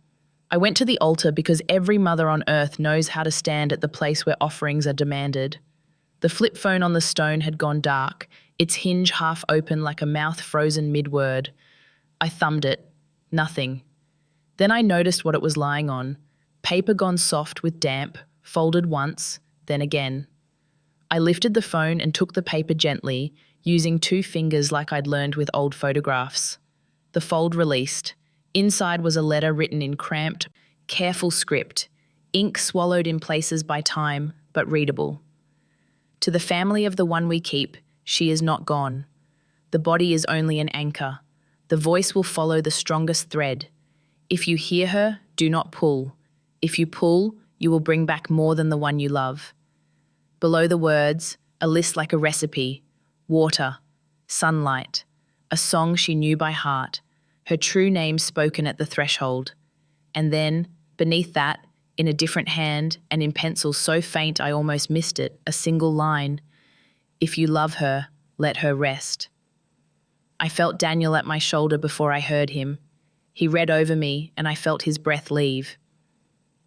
I went to the altar because every mother on earth knows how to stand at the place where offerings are demanded. The flip phone on the stone had gone dark, its hinge half open like a mouth frozen mid-word. I thumbed it. Nothing. Then I noticed what it was lying on. Paper gone soft with damp, folded once, then again. I lifted the phone and took the paper gently, using 2 fingers like I'd learned with old photographs. The fold released. Inside was a letter written in cramped, careful script, ink swallowed in places by time, but readable. "To the family of the one we keep, she is not gone. The body is only an anchor. The voice will follow the strongest thread. If you hear her, do not pull. If you pull, you will bring back more than the one you love." Below the words, a list like a recipe. Water, sunlight, a song she knew by heart, her true name spoken at the threshold. And then, beneath that, in a different hand and in pencil so faint I almost missed it, a single line. "If you love her, let her rest." I felt Daniel at my shoulder before I heard him. He read over me and I felt his breath leave.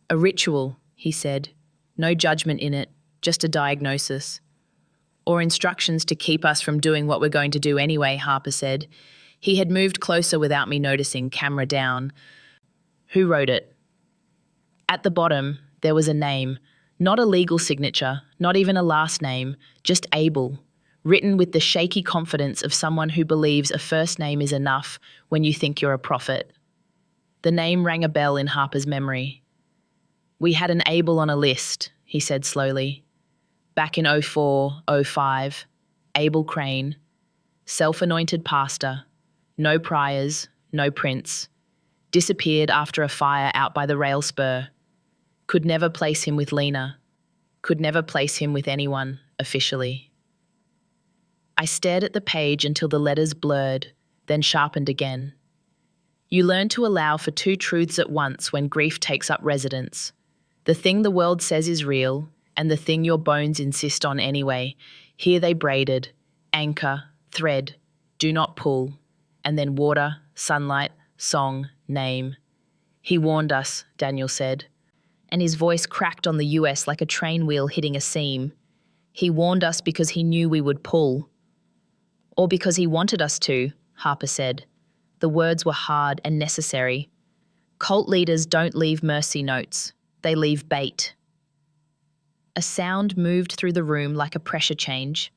"A ritual," he said. "No judgment in it, just a diagnosis." "Or instructions to keep us from doing what we're going to do anyway," Harper said. He had moved closer without me noticing, camera down. "Who wrote it?" At the bottom, there was a name. Not a legal signature, not even a last name, just Abel. Written with the shaky confidence of someone who believes a first name is enough when you think you're a prophet. The name rang a bell in Harper's memory. "We had an Abel on a list," he said slowly. "Back in 04, 05, Abel Crane, self-anointed pastor, no priors, no prince, disappeared after a fire out by the rail spur. Could never place him with Lena, could never place him with anyone, officially." I stared at the page until the letters blurred, then sharpened again. You learn to allow for two truths at once when grief takes up residence. The thing the world says is real, and the thing your bones insist on anyway. Here they braided, anchor, thread, do not pull, and then water, sunlight, song, name. He warned us, Daniel said, and his voice cracked on the US like a train wheel hitting a seam. He warned us because he knew we would pull. Or because he wanted us to, Harper said. The words were hard and necessary. Cult leaders don't leave mercy notes. They leave bait. A sound moved through the room like a pressure change.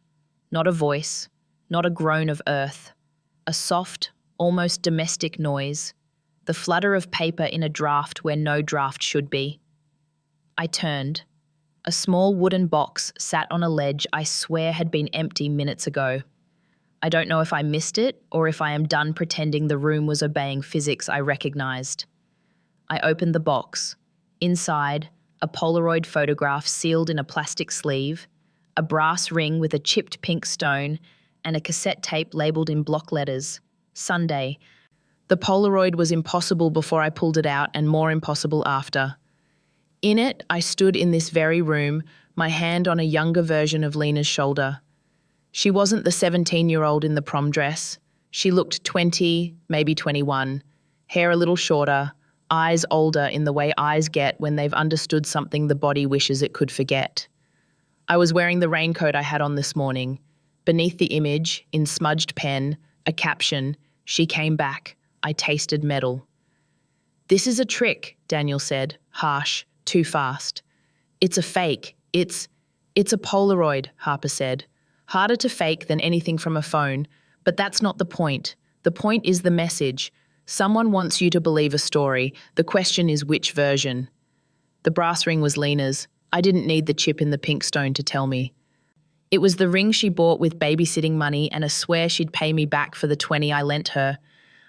Not a voice, not a groan of earth. A soft, almost domestic noise. The flutter of paper in a draft where no draft should be. I turned. A small wooden box sat on a ledge I swear had been empty minutes ago. I don't know if I missed it or if I am done pretending the room was obeying physics I recognized. I opened the box. Inside, a Polaroid photograph sealed in a plastic sleeve, a brass ring with a chipped pink stone, and a cassette tape labeled in block letters, Sunday. The Polaroid was impossible before I pulled it out and more impossible after. In it, I stood in this very room, my hand on a younger version of Lena's shoulder. She wasn't the 17-year-old in the prom dress. She looked 20, maybe 21, hair a little shorter, eyes older in the way eyes get when they've understood something the body wishes it could forget. I was wearing the raincoat I had on this morning. Beneath the image, in smudged pen, a caption, "She came back. I tasted metal." "This is a trick," Daniel said, harsh, too fast. "It's a fake. It's a Polaroid," Harper said. "Harder to fake than anything from a phone, but that's not the point. The point is the message. Someone wants you to believe a story. The question is which version." The brass ring was Lena's. I didn't need the chip in the pink stone to tell me. It was the ring she bought with babysitting money and a swear she'd pay me back for the 20 I lent her.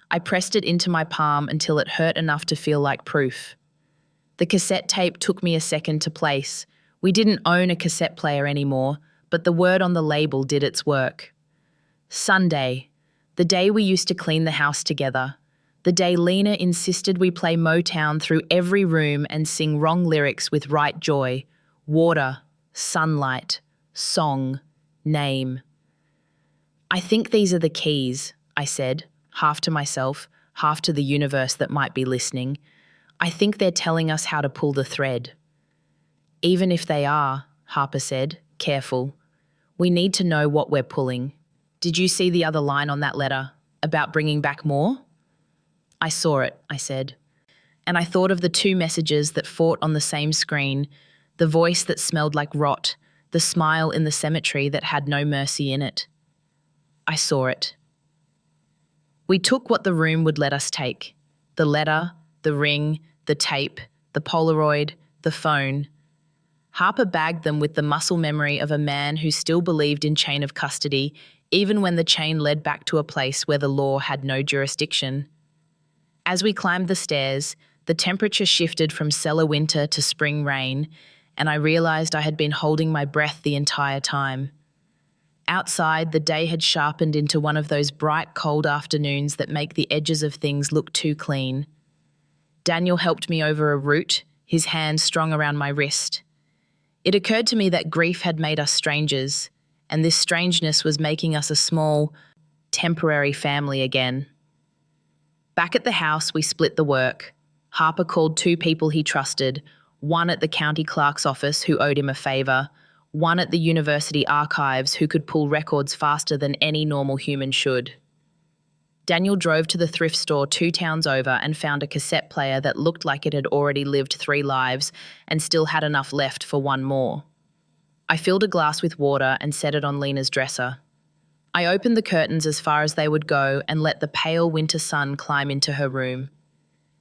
I pressed it into my palm until it hurt enough to feel like proof. The cassette tape took me a second to place. We didn't own a cassette player anymore, but the word on the label did its work. Sunday, the day we used to clean the house together. The day Lena insisted we play Motown through every room and sing wrong lyrics with right joy. Water, sunlight, song, name. "I think these are the keys," I said, half to myself, half to the universe that might be listening. "I think they're telling us how to pull the thread." "Even if they are," Harper said, careful, "we need to know what we're pulling." "Did you see the other line on that letter, about bringing back more?" "I saw it," I said. And I thought of the two messages that fought on the same screen, the voice that smelled like rot, the smile in the cemetery that had no mercy in it. I saw it. We took what the room would let us take. The letter, the ring, the tape, the Polaroid, the phone. Harper bagged them with the muscle memory of a man who still believed in chain of custody, even when the chain led back to a place where the law had no jurisdiction. As we climbed the stairs, the temperature shifted from cellar winter to spring rain, and I realized I had been holding my breath the entire time. Outside, the day had sharpened into one of those bright, cold afternoons that make the edges of things look too clean. Daniel helped me over a root, his hand strong around my wrist. It occurred to me that grief had made us strangers, and this strangeness was making us a small, temporary family again. Back at the house, we split the work. Harper called two people he trusted, one at the county clerk's office who owed him a favour, one at the university archives who could pull records faster than any normal human should. Daniel drove to the thrift store 2 towns over and found a cassette player that looked like it had already lived 3 lives and still had enough left for one more. I filled a glass with water and set it on Lena's dresser. I opened the curtains as far as they would go and let the pale winter sun climb into her room.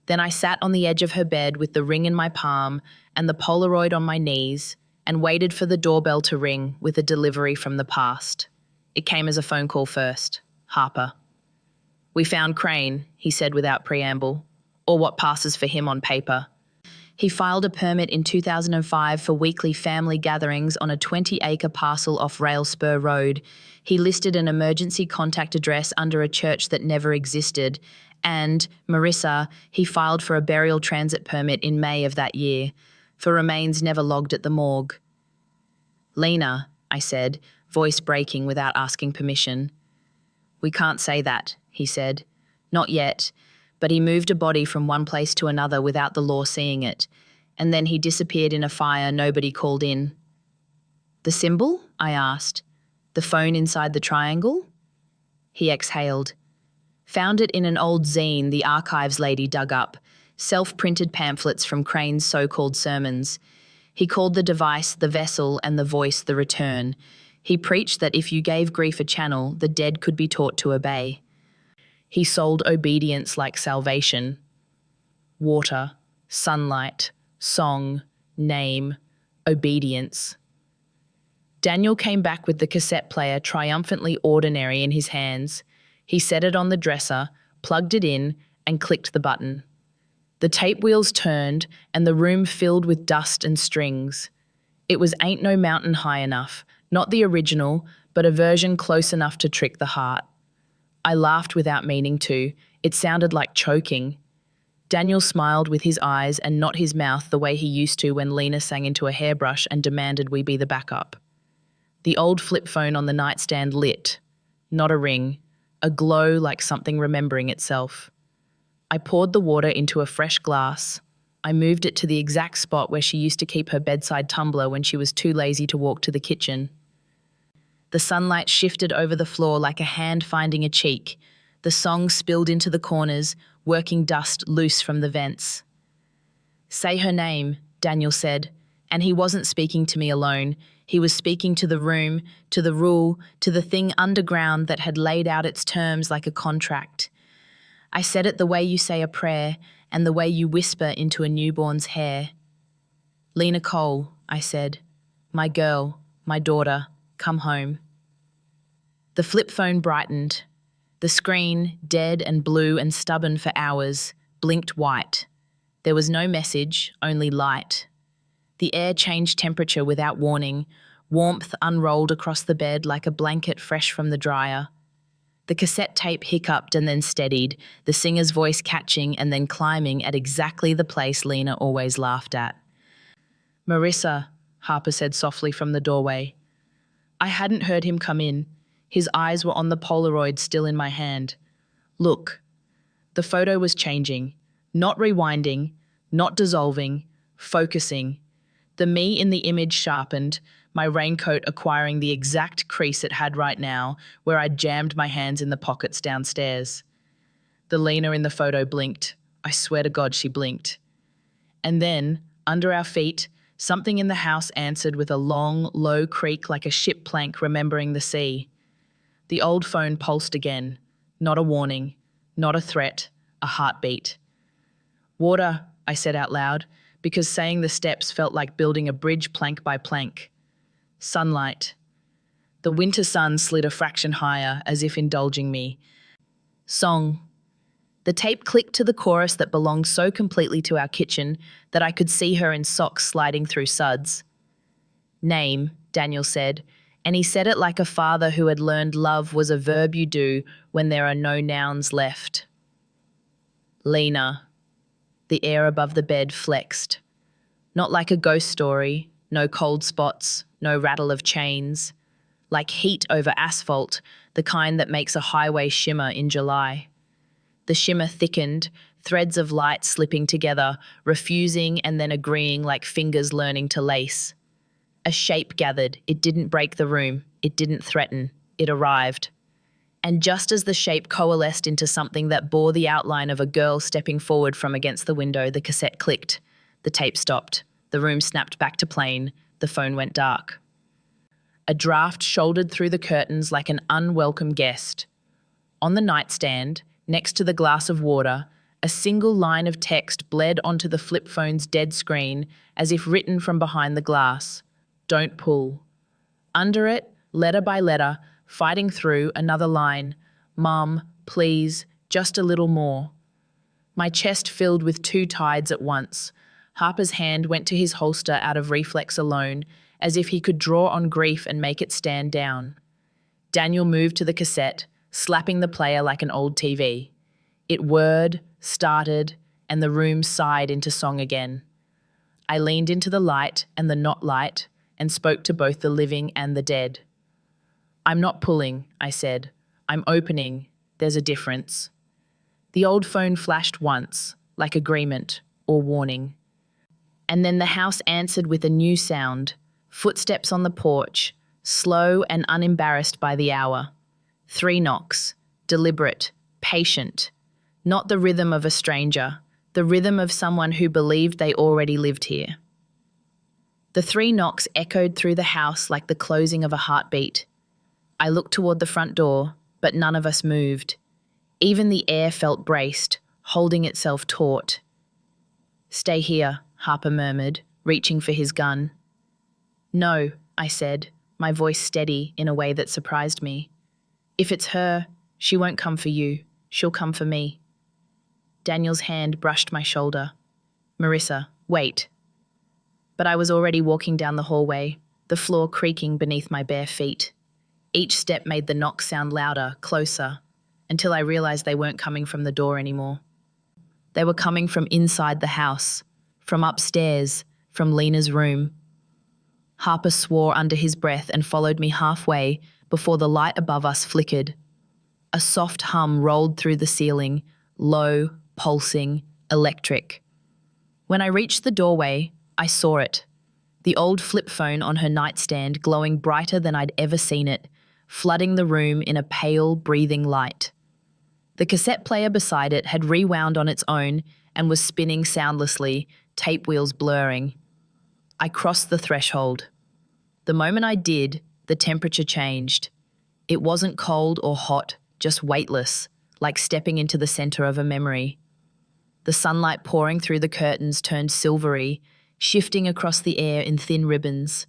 Then I sat on the edge of her bed with the ring in my palm and the Polaroid on my knees and waited for the doorbell to ring with a delivery from the past. It came as a phone call first. Harper. "We found Crane," he said without preamble, or what passes for him on paper. He filed a permit in 2005 for weekly family gatherings on a 20-acre parcel off Rail Spur Road. He listed an emergency contact address under a church that never existed, And Marissa, he filed for a burial transit permit in May of that year, for remains never logged at the morgue. Lena, I said, voice breaking without asking permission. We can't say that, he said. Not yet, but he moved a body from one place to another without the law seeing it, and then he disappeared in a fire nobody called in. The symbol? I asked. The phone inside the triangle? He exhaled. Found it in an old zine the archives lady dug up, self-printed pamphlets from Crane's so-called sermons. He called the device the vessel and the voice the return. He preached that if you gave grief a channel, the dead could be taught to obey. He sold obedience like salvation. Water, sunlight, song, name, obedience. Daniel came back with the cassette player triumphantly ordinary in his hands. He set it on the dresser, plugged it in, and clicked the button. The tape wheels turned, and the room filled with dust and strings. It was Ain't No Mountain High Enough, not the original, but a version close enough to trick the heart. I laughed without meaning to. It sounded like choking. Daniel smiled with his eyes and not his mouth the way he used to when Lena sang into a hairbrush and demanded we be the backup. The old flip phone on the nightstand lit. Not a ring. A glow like something remembering itself. I poured the water into a fresh glass. I moved it to the exact spot where she used to keep her bedside tumbler when she was too lazy to walk to the kitchen. The sunlight shifted over the floor like a hand finding a cheek. The song spilled into the corners, working dust loose from the vents. Say her name, Daniel said, and he wasn't speaking to me alone. He was speaking to the room, to the rule, to the thing underground that had laid out its terms like a contract. I said it the way you say a prayer and the way you whisper into a newborn's hair. Lena Cole, I said. My girl, my daughter, come home. The flip phone brightened. The screen, dead and blue and stubborn for hours, blinked white. There was no message, only light. The air changed temperature without warning. Warmth unrolled across the bed like a blanket fresh from the dryer. The cassette tape hiccuped and then steadied, the singer's voice catching and then climbing at exactly the place Lena always laughed at. Marissa, Harper said softly from the doorway. I hadn't heard him come in. His eyes were on the Polaroid still in my hand. Look. The photo was changing, not rewinding, not dissolving, focusing. The me in the image sharpened, my raincoat acquiring the exact crease it had right now, where I'd jammed my hands in the pockets downstairs. The Lena in the photo blinked. I swear to God she blinked. And then, under our feet, something in the house answered with a long, low creak like a ship plank remembering the sea. The old phone pulsed again. Not a warning, not a threat, a heartbeat. Water, I said out loud, because saying the steps felt like building a bridge plank by plank. Sunlight. The winter sun slid a fraction higher, as if indulging me. Song. The tape clicked to the chorus that belonged so completely to our kitchen that I could see her in socks sliding through suds. Name, Daniel said, and he said it like a father who had learned love was a verb you do when there are no nouns left. Lena. The air above the bed flexed. Not like a ghost story, no cold spots, no rattle of chains. Like heat over asphalt, the kind that makes a highway shimmer in July. The shimmer thickened, threads of light slipping together, refusing and then agreeing like fingers learning to lace. A shape gathered. It didn't break the room. It didn't threaten. It arrived. And just as the shape coalesced into something that bore the outline of a girl stepping forward from against the window, the cassette clicked. The tape stopped. The room snapped back to plain. The phone went dark. A draft shouldered through the curtains like an unwelcome guest. On the nightstand, next to the glass of water, a single line of text bled onto the flip phone's dead screen as if written from behind the glass. Don't pull. Under it, letter by letter, fighting through, another line. Mum, please, just a little more. My chest filled with two tides at once. Harper's hand went to his holster out of reflex alone, as if he could draw on grief and make it stand down. Daniel moved to the cassette, slapping the player like an old TV. It whirred, started, and the room sighed into song again. I leaned into the light and the not light and spoke to both the living and the dead. "I'm not pulling," I said. "I'm opening. There's a difference." The old phone flashed once, like agreement or warning. And then the house answered with a new sound, footsteps on the porch, slow and unembarrassed by the hour. 3 knocks, deliberate, patient, not the rhythm of a stranger, the rhythm of someone who believed they already lived here. The 3 knocks echoed through the house like the closing of a heartbeat. I looked toward the front door, but none of us moved. Even the air felt braced, holding itself taut. "Stay here," Harper murmured, reaching for his gun. "No," I said, my voice steady in a way that surprised me. "If it's her, she won't come for you. She'll come for me." Daniel's hand brushed my shoulder. "Marissa, wait." But I was already walking down the hallway, the floor creaking beneath my bare feet. Each step made the knocks sound louder, closer, until I realized they weren't coming from the door anymore. They were coming from inside the house, from upstairs, from Lena's room. Harper swore under his breath and followed me halfway before the light above us flickered. A soft hum rolled through the ceiling, low, pulsing, electric. When I reached the doorway, I saw it. The old flip phone on her nightstand glowing brighter than I'd ever seen it, flooding the room in a pale, breathing light. The cassette player beside it had rewound on its own and was spinning soundlessly, tape wheels blurring. I crossed the threshold. The moment I did, the temperature changed. It wasn't cold or hot, just weightless, like stepping into the center of a memory. The sunlight pouring through the curtains turned silvery, shifting across the air in thin ribbons.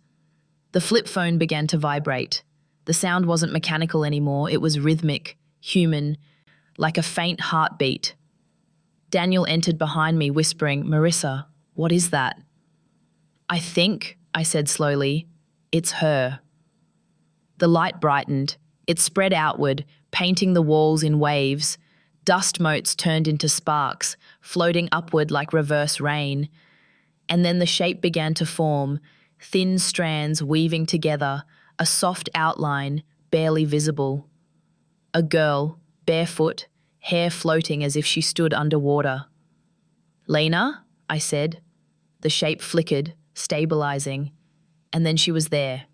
The flip phone began to vibrate. The sound wasn't mechanical anymore, it was rhythmic, human, like a faint heartbeat. Daniel entered behind me, whispering, "Marissa, what is that?" "I think," I said slowly, "it's her." The light brightened. It spread outward, painting the walls in waves. Dust motes turned into sparks, floating upward like reverse rain. And then the shape began to form, thin strands weaving together, a soft outline, barely visible. A girl, barefoot, hair floating as if she stood underwater. "Lena?" I said. The shape flickered, stabilizing, and then she was there,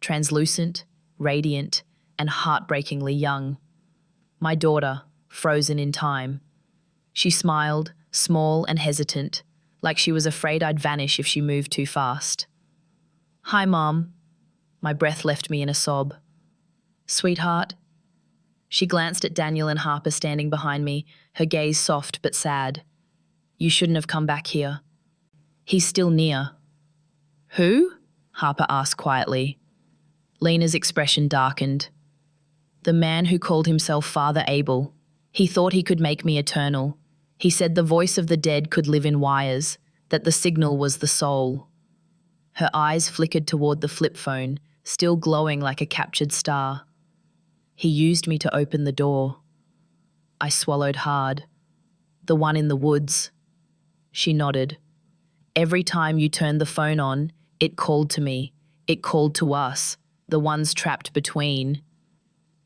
translucent, radiant, and heartbreakingly young. My daughter, frozen in time. She smiled, small and hesitant, like she was afraid I'd vanish if she moved too fast. "Hi, Mom." My breath left me in a sob. "Sweetheart?" She glanced at Daniel and Harper standing behind me, her gaze soft but sad. "You shouldn't have come back here." "He's still near." "Who?" Harper asked quietly. Lena's expression darkened. "The man who called himself Father Abel. He thought he could make me eternal. He said the voice of the dead could live in wires, that the signal was the soul." Her eyes flickered toward the flip phone, still glowing like a captured star. "He used me to open the door." I swallowed hard. "The one in the woods." She nodded. "Every time you turned the phone on, it called to me. It called to us, the ones trapped between."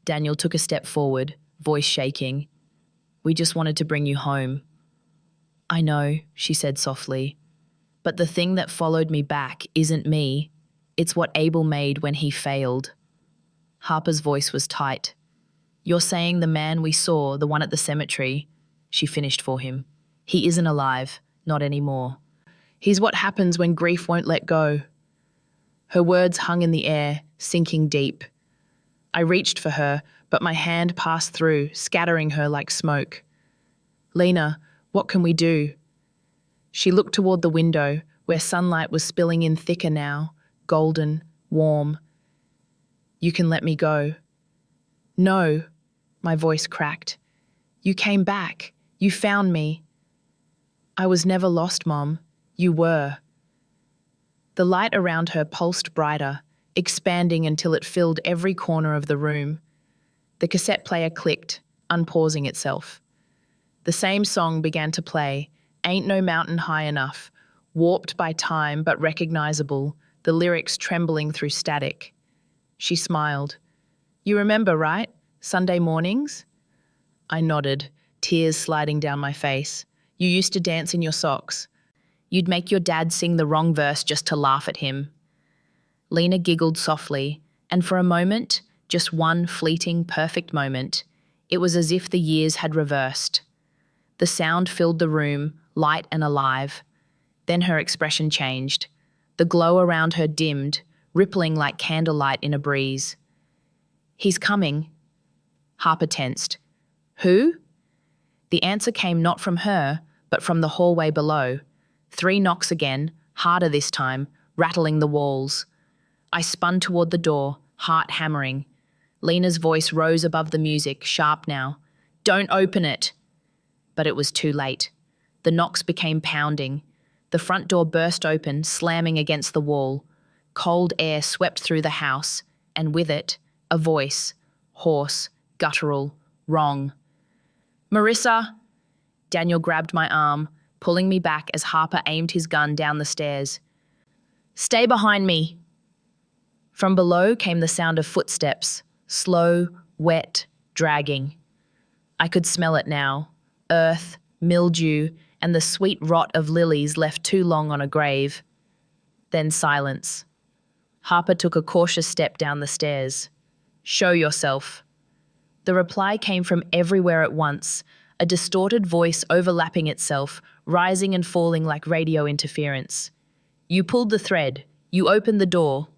Daniel took a step forward, voice shaking. "We just wanted to bring you home." "I know," she said softly. "But the thing that followed me back isn't me. It's what Abel made when he failed." Harper's voice was tight. "You're saying the man we saw, the one at the cemetery," she finished for him. "He isn't alive, not anymore. He's what happens when grief won't let go." Her words hung in the air, sinking deep. I reached for her, but my hand passed through, scattering her like smoke. "Lena, what can we do?" She looked toward the window, where sunlight was spilling in thicker now, golden, warm. "You can let me go." "No," my voice cracked. "You came back. You found me." "I was never lost, Mom. You were." The light around her pulsed brighter, expanding until it filled every corner of the room. The cassette player clicked, unpausing itself. The same song began to play, Ain't No Mountain High Enough, warped by time but recognizable, the lyrics trembling through static. She smiled. You remember, right? Sunday mornings? I nodded, tears sliding down my face. You used to dance in your socks. You'd make your dad sing the wrong verse just to laugh at him. Lena giggled softly, and for a moment, just one fleeting, perfect moment, it was as if the years had reversed. The sound filled the room, light and alive. Then her expression changed. The glow around her dimmed, rippling like candlelight in a breeze. He's coming. Harper tensed. Who? The answer came not from her, but from the hallway below. 3 knocks again, harder this time, rattling the walls. I spun toward the door, heart hammering. Lena's voice rose above the music, sharp now. Don't open it! But it was too late. The knocks became pounding. The front door burst open, slamming against the wall. Cold air swept through the house, and with it, a voice, hoarse, guttural, wrong. Marissa! Daniel grabbed my arm, pulling me back as Harper aimed his gun down the stairs. Stay behind me! From below came the sound of footsteps, slow, wet, dragging. I could smell it now. Earth, mildew, and the sweet rot of lilies left too long on a grave. Then silence. Harper took a cautious step down the stairs. Show yourself. The reply came from everywhere at once, a distorted voice overlapping itself, rising and falling like radio interference. You pulled the thread. You opened the door.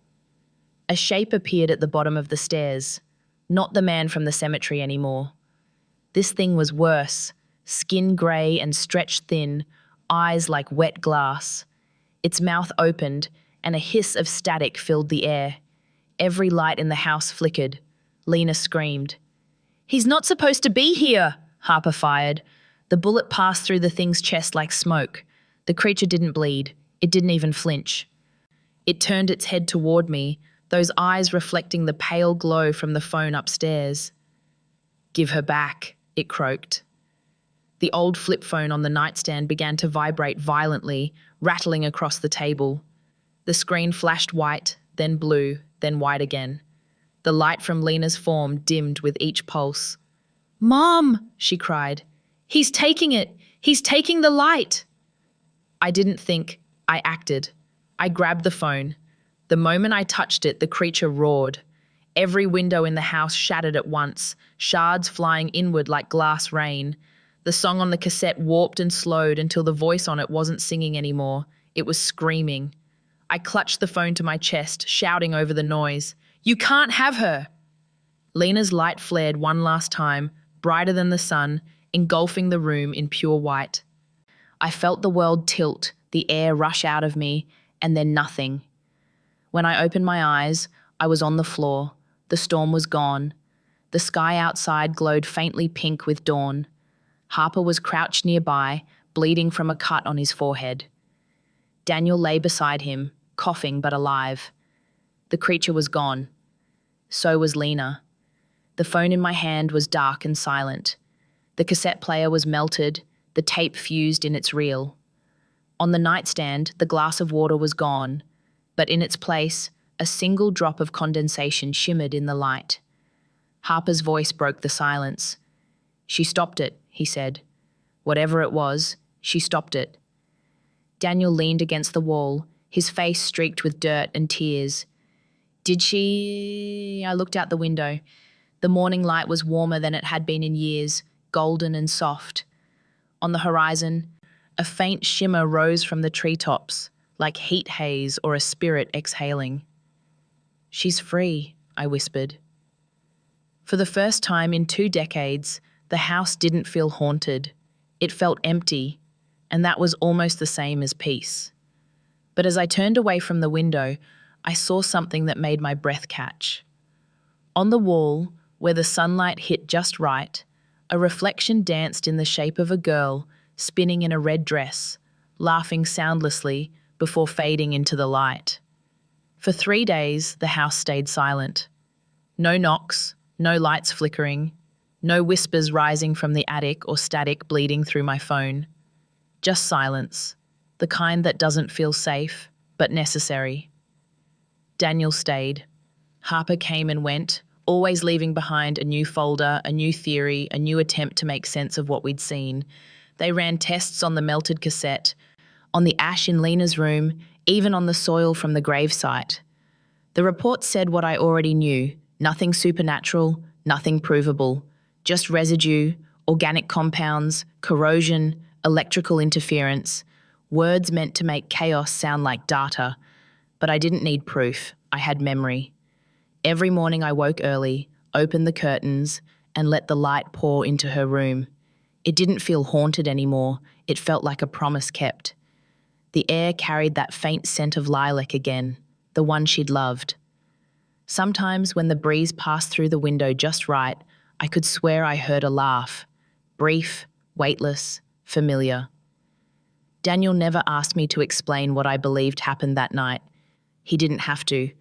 A shape appeared at the bottom of the stairs. Not the man from the cemetery anymore. This thing was worse. Skin grey and stretched thin, eyes like wet glass. Its mouth opened, and a hiss of static filled the air. Every light in the house flickered. Lena screamed. He's not supposed to be here, Harper fired. The bullet passed through the thing's chest like smoke. The creature didn't bleed. It didn't even flinch. It turned its head toward me, those eyes reflecting the pale glow from the phone upstairs. Give her back, it croaked. The old flip phone on the nightstand began to vibrate violently, rattling across the table. The screen flashed white, then blue, then white again. The light from Lena's form dimmed with each pulse. Mom, she cried. He's taking it. He's taking the light. I didn't think. I acted. I grabbed the phone. The moment I touched it, the creature roared. Every window in the house shattered at once, shards flying inward like glass rain. The song on the cassette warped and slowed until the voice on it wasn't singing anymore. It was screaming. I clutched the phone to my chest, shouting over the noise. You can't have her! Lena's light flared one last time, brighter than the sun, engulfing the room in pure white. I felt the world tilt, the air rush out of me, and then nothing. When I opened my eyes, I was on the floor. The storm was gone. The sky outside glowed faintly pink with dawn. Harper was crouched nearby, bleeding from a cut on his forehead. Daniel lay beside him, coughing but alive. The creature was gone. So was Lena. The phone in my hand was dark and silent. The cassette player was melted, the tape fused in its reel. On the nightstand, the glass of water was gone, but in its place, a single drop of condensation shimmered in the light. Harper's voice broke the silence. She stopped it, he said. Whatever it was, she stopped it. Daniel leaned against the wall, his face streaked with dirt and tears. Did she? I looked out the window. The morning light was warmer than it had been in years, golden and soft. On the horizon, a faint shimmer rose from the treetops, like heat haze or a spirit exhaling. She's free, I whispered. For the first time in 2 decades, the house didn't feel haunted. It felt empty, and that was almost the same as peace. But as I turned away from the window, I saw something that made my breath catch. On the wall, where the sunlight hit just right, a reflection danced in the shape of a girl spinning in a red dress, laughing soundlessly before fading into the light. For 3 days, the house stayed silent. No knocks, no lights flickering, No whispers rising from the attic or static bleeding through my phone. Just silence, the kind that doesn't feel safe, but necessary. Daniel stayed. Harper came and went, always leaving behind a new folder, a new theory, a new attempt to make sense of what we'd seen. They ran tests on the melted cassette, on the ash in Lena's room, even on the soil from the gravesite. The report said what I already knew: nothing supernatural, nothing provable, just residue, organic compounds, corrosion, electrical interference, words meant to make chaos sound like data. But I didn't need proof. I had memory. Every morning I woke early, opened the curtains, and let the light pour into her room. It didn't feel haunted anymore. It felt like a promise kept. The air carried that faint scent of lilac again, the one she'd loved. Sometimes when the breeze passed through the window just right, I could swear I heard a laugh. Brief, weightless, familiar. Daniel never asked me to explain what I believed happened that night. He didn't have to.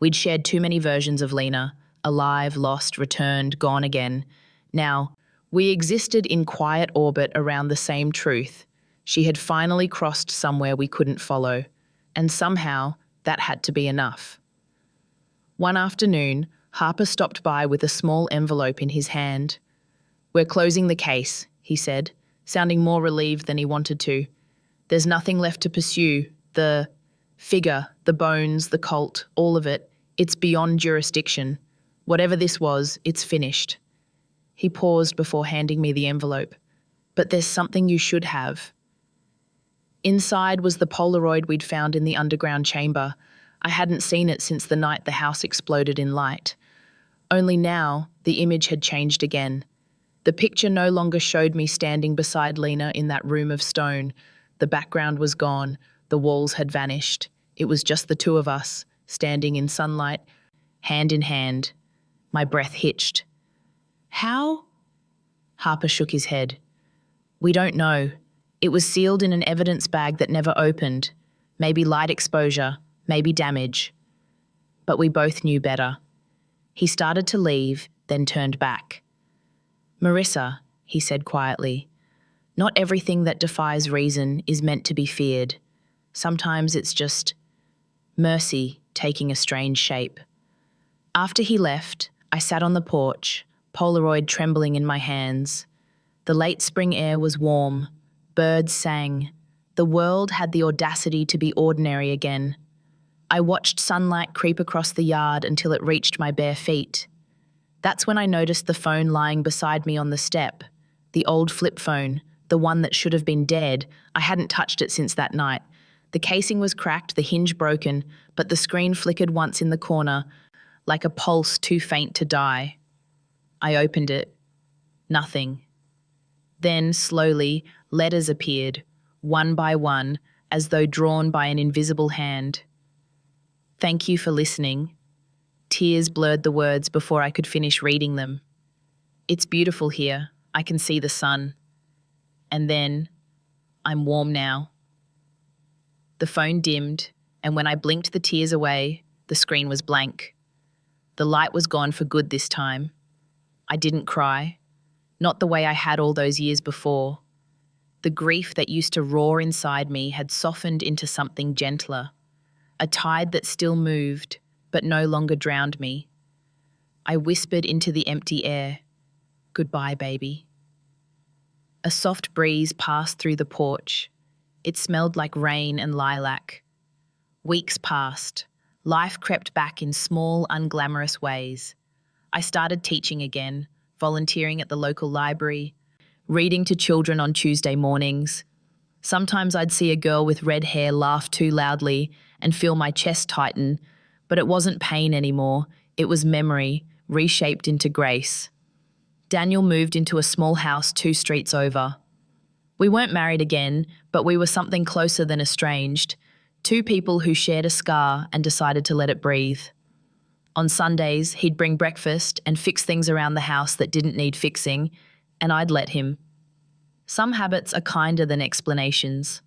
We'd shared too many versions of Lena, alive, lost, returned, gone again. Now, we existed in quiet orbit around the same truth. She had finally crossed somewhere we couldn't follow, and somehow that had to be enough. One afternoon, Harper stopped by with a small envelope in his hand. "We're closing the case," he said, sounding more relieved than he wanted to. "There's nothing left to pursue. The figure, the bones, the cult, all of it, it's beyond jurisdiction. Whatever this was, it's finished." He paused before handing me the envelope. "But there's something you should have." Inside was the Polaroid we'd found in the underground chamber. I hadn't seen it since the night the house exploded in light. Only now, the image had changed again. The picture no longer showed me standing beside Lena in that room of stone. The background was gone. The walls had vanished. It was just the two of us, standing in sunlight, hand in hand. My breath hitched. "How?" Harper shook his head. "We don't know. It was sealed in an evidence bag that never opened. Maybe light exposure, maybe damage." But we both knew better. He started to leave, then turned back. "Marissa," he said quietly, "not everything that defies reason is meant to be feared. Sometimes it's just mercy taking a strange shape." After he left, I sat on the porch, Polaroid trembling in my hands. The late spring air was warm. Birds sang. The world had the audacity to be ordinary again. I watched sunlight creep across the yard until it reached my bare feet. That's when I noticed the phone lying beside me on the step. The old flip phone, the one that should have been dead. I hadn't touched it since that night. The casing was cracked, the hinge broken, but the screen flickered once in the corner, like a pulse too faint to die. I opened it. Nothing. Then, slowly, letters appeared, one by one, as though drawn by an invisible hand. "Thank you for listening." Tears blurred the words before I could finish reading them. "It's beautiful here. I can see the sun." And then, "I'm warm now." The phone dimmed, and when I blinked the tears away, the screen was blank. The light was gone for good this time. I didn't cry. Not the way I had all those years before. The grief that used to roar inside me had softened into something gentler, a tide that still moved, but no longer drowned me. I whispered into the empty air, "Goodbye, baby." A soft breeze passed through the porch. It smelled like rain and lilac. Weeks passed. Life crept back in small, unglamorous ways. I started teaching again, volunteering at the local library, reading to children on Tuesday mornings. Sometimes I'd see a girl with red hair laugh too loudly and feel my chest tighten, but it wasn't pain anymore. It was memory, reshaped into grace. Daniel moved into a small house 2 streets over. We weren't married again, but we were something closer than estranged. 2 people who shared a scar and decided to let it breathe. On Sundays, he'd bring breakfast and fix things around the house that didn't need fixing, and I'd let him. Some habits are kinder than explanations.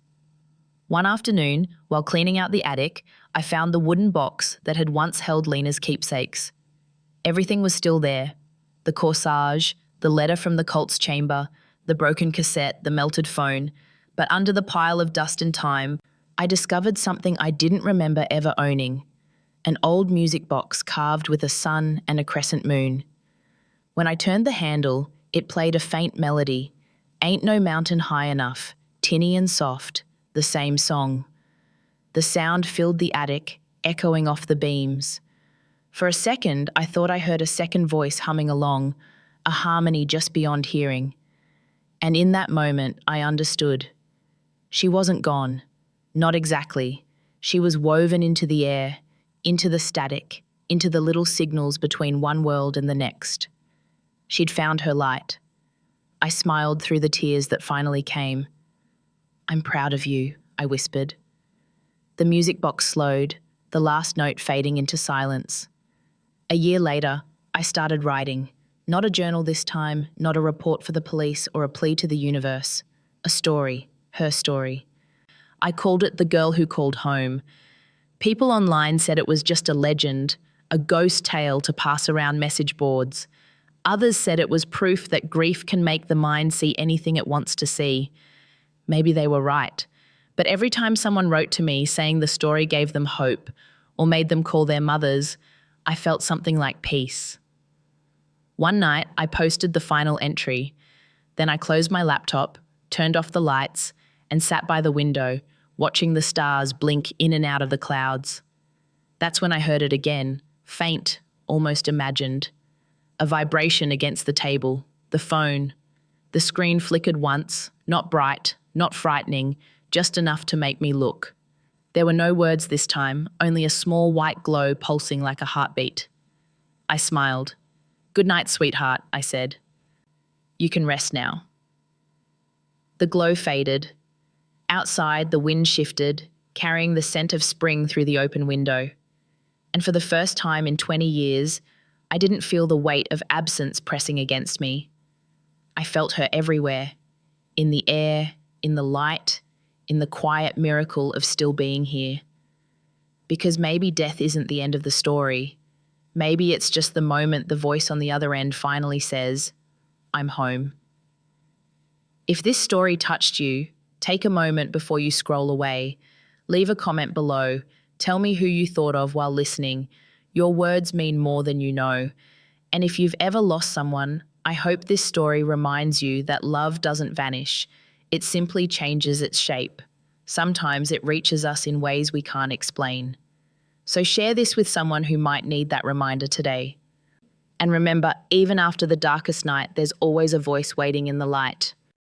One afternoon, while cleaning out the attic, I found the wooden box that had once held Lena's keepsakes. Everything was still there: the corsage, The letter from the cult's chamber, the broken cassette, the melted phone. But under the pile of dust and time, I discovered something I didn't remember ever owning. An old music box carved with a sun and a crescent moon. When I turned the handle, it played a faint melody. Ain't no mountain high enough, tinny and soft, the same song. The sound filled the attic, echoing off the beams. For a second, I thought I heard a second voice humming along, a harmony just beyond hearing. And in that moment, I understood. She wasn't gone. Not exactly. She was woven into the air, into the static, into the little signals between one world and the next. She'd found her light. I smiled through the tears that finally came. I'm proud of you, I whispered. The music box slowed, the last note fading into silence. A year later, I started writing. Not a journal this time, not a report for the police or a plea to the universe. A story, her story. I called it The Girl Who Called Home. People online said it was just a legend, a ghost tale to pass around message boards. Others said it was proof that grief can make the mind see anything it wants to see. Maybe they were right. But every time someone wrote to me saying the story gave them hope or made them call their mothers, I felt something like peace. One night, I posted the final entry. Then I closed my laptop, turned off the lights, and sat by the window, watching the stars blink in and out of the clouds. That's when I heard it again, faint, almost imagined. A vibration against the table, the phone. The screen flickered once, not bright, not frightening, just enough to make me look. There were no words this time, only a small white glow pulsing like a heartbeat. I smiled. "Good night, sweetheart," I said. "You can rest now." The glow faded. Outside, the wind shifted, carrying the scent of spring through the open window. And for the first time in 20 years, I didn't feel the weight of absence pressing against me. I felt her everywhere, in the air, in the light, in the quiet miracle of still being here. Because maybe death isn't the end of the story. Maybe it's just the moment the voice on the other end finally says, "I'm home." If this story touched you, take a moment before you scroll away. Leave a comment below. Tell me who you thought of while listening. Your words mean more than you know. And if you've ever lost someone, I hope this story reminds you that love doesn't vanish. It simply changes its shape. Sometimes it reaches us in ways we can't explain. So share this with someone who might need that reminder today. And remember, even after the darkest night, there's always a voice waiting in the light.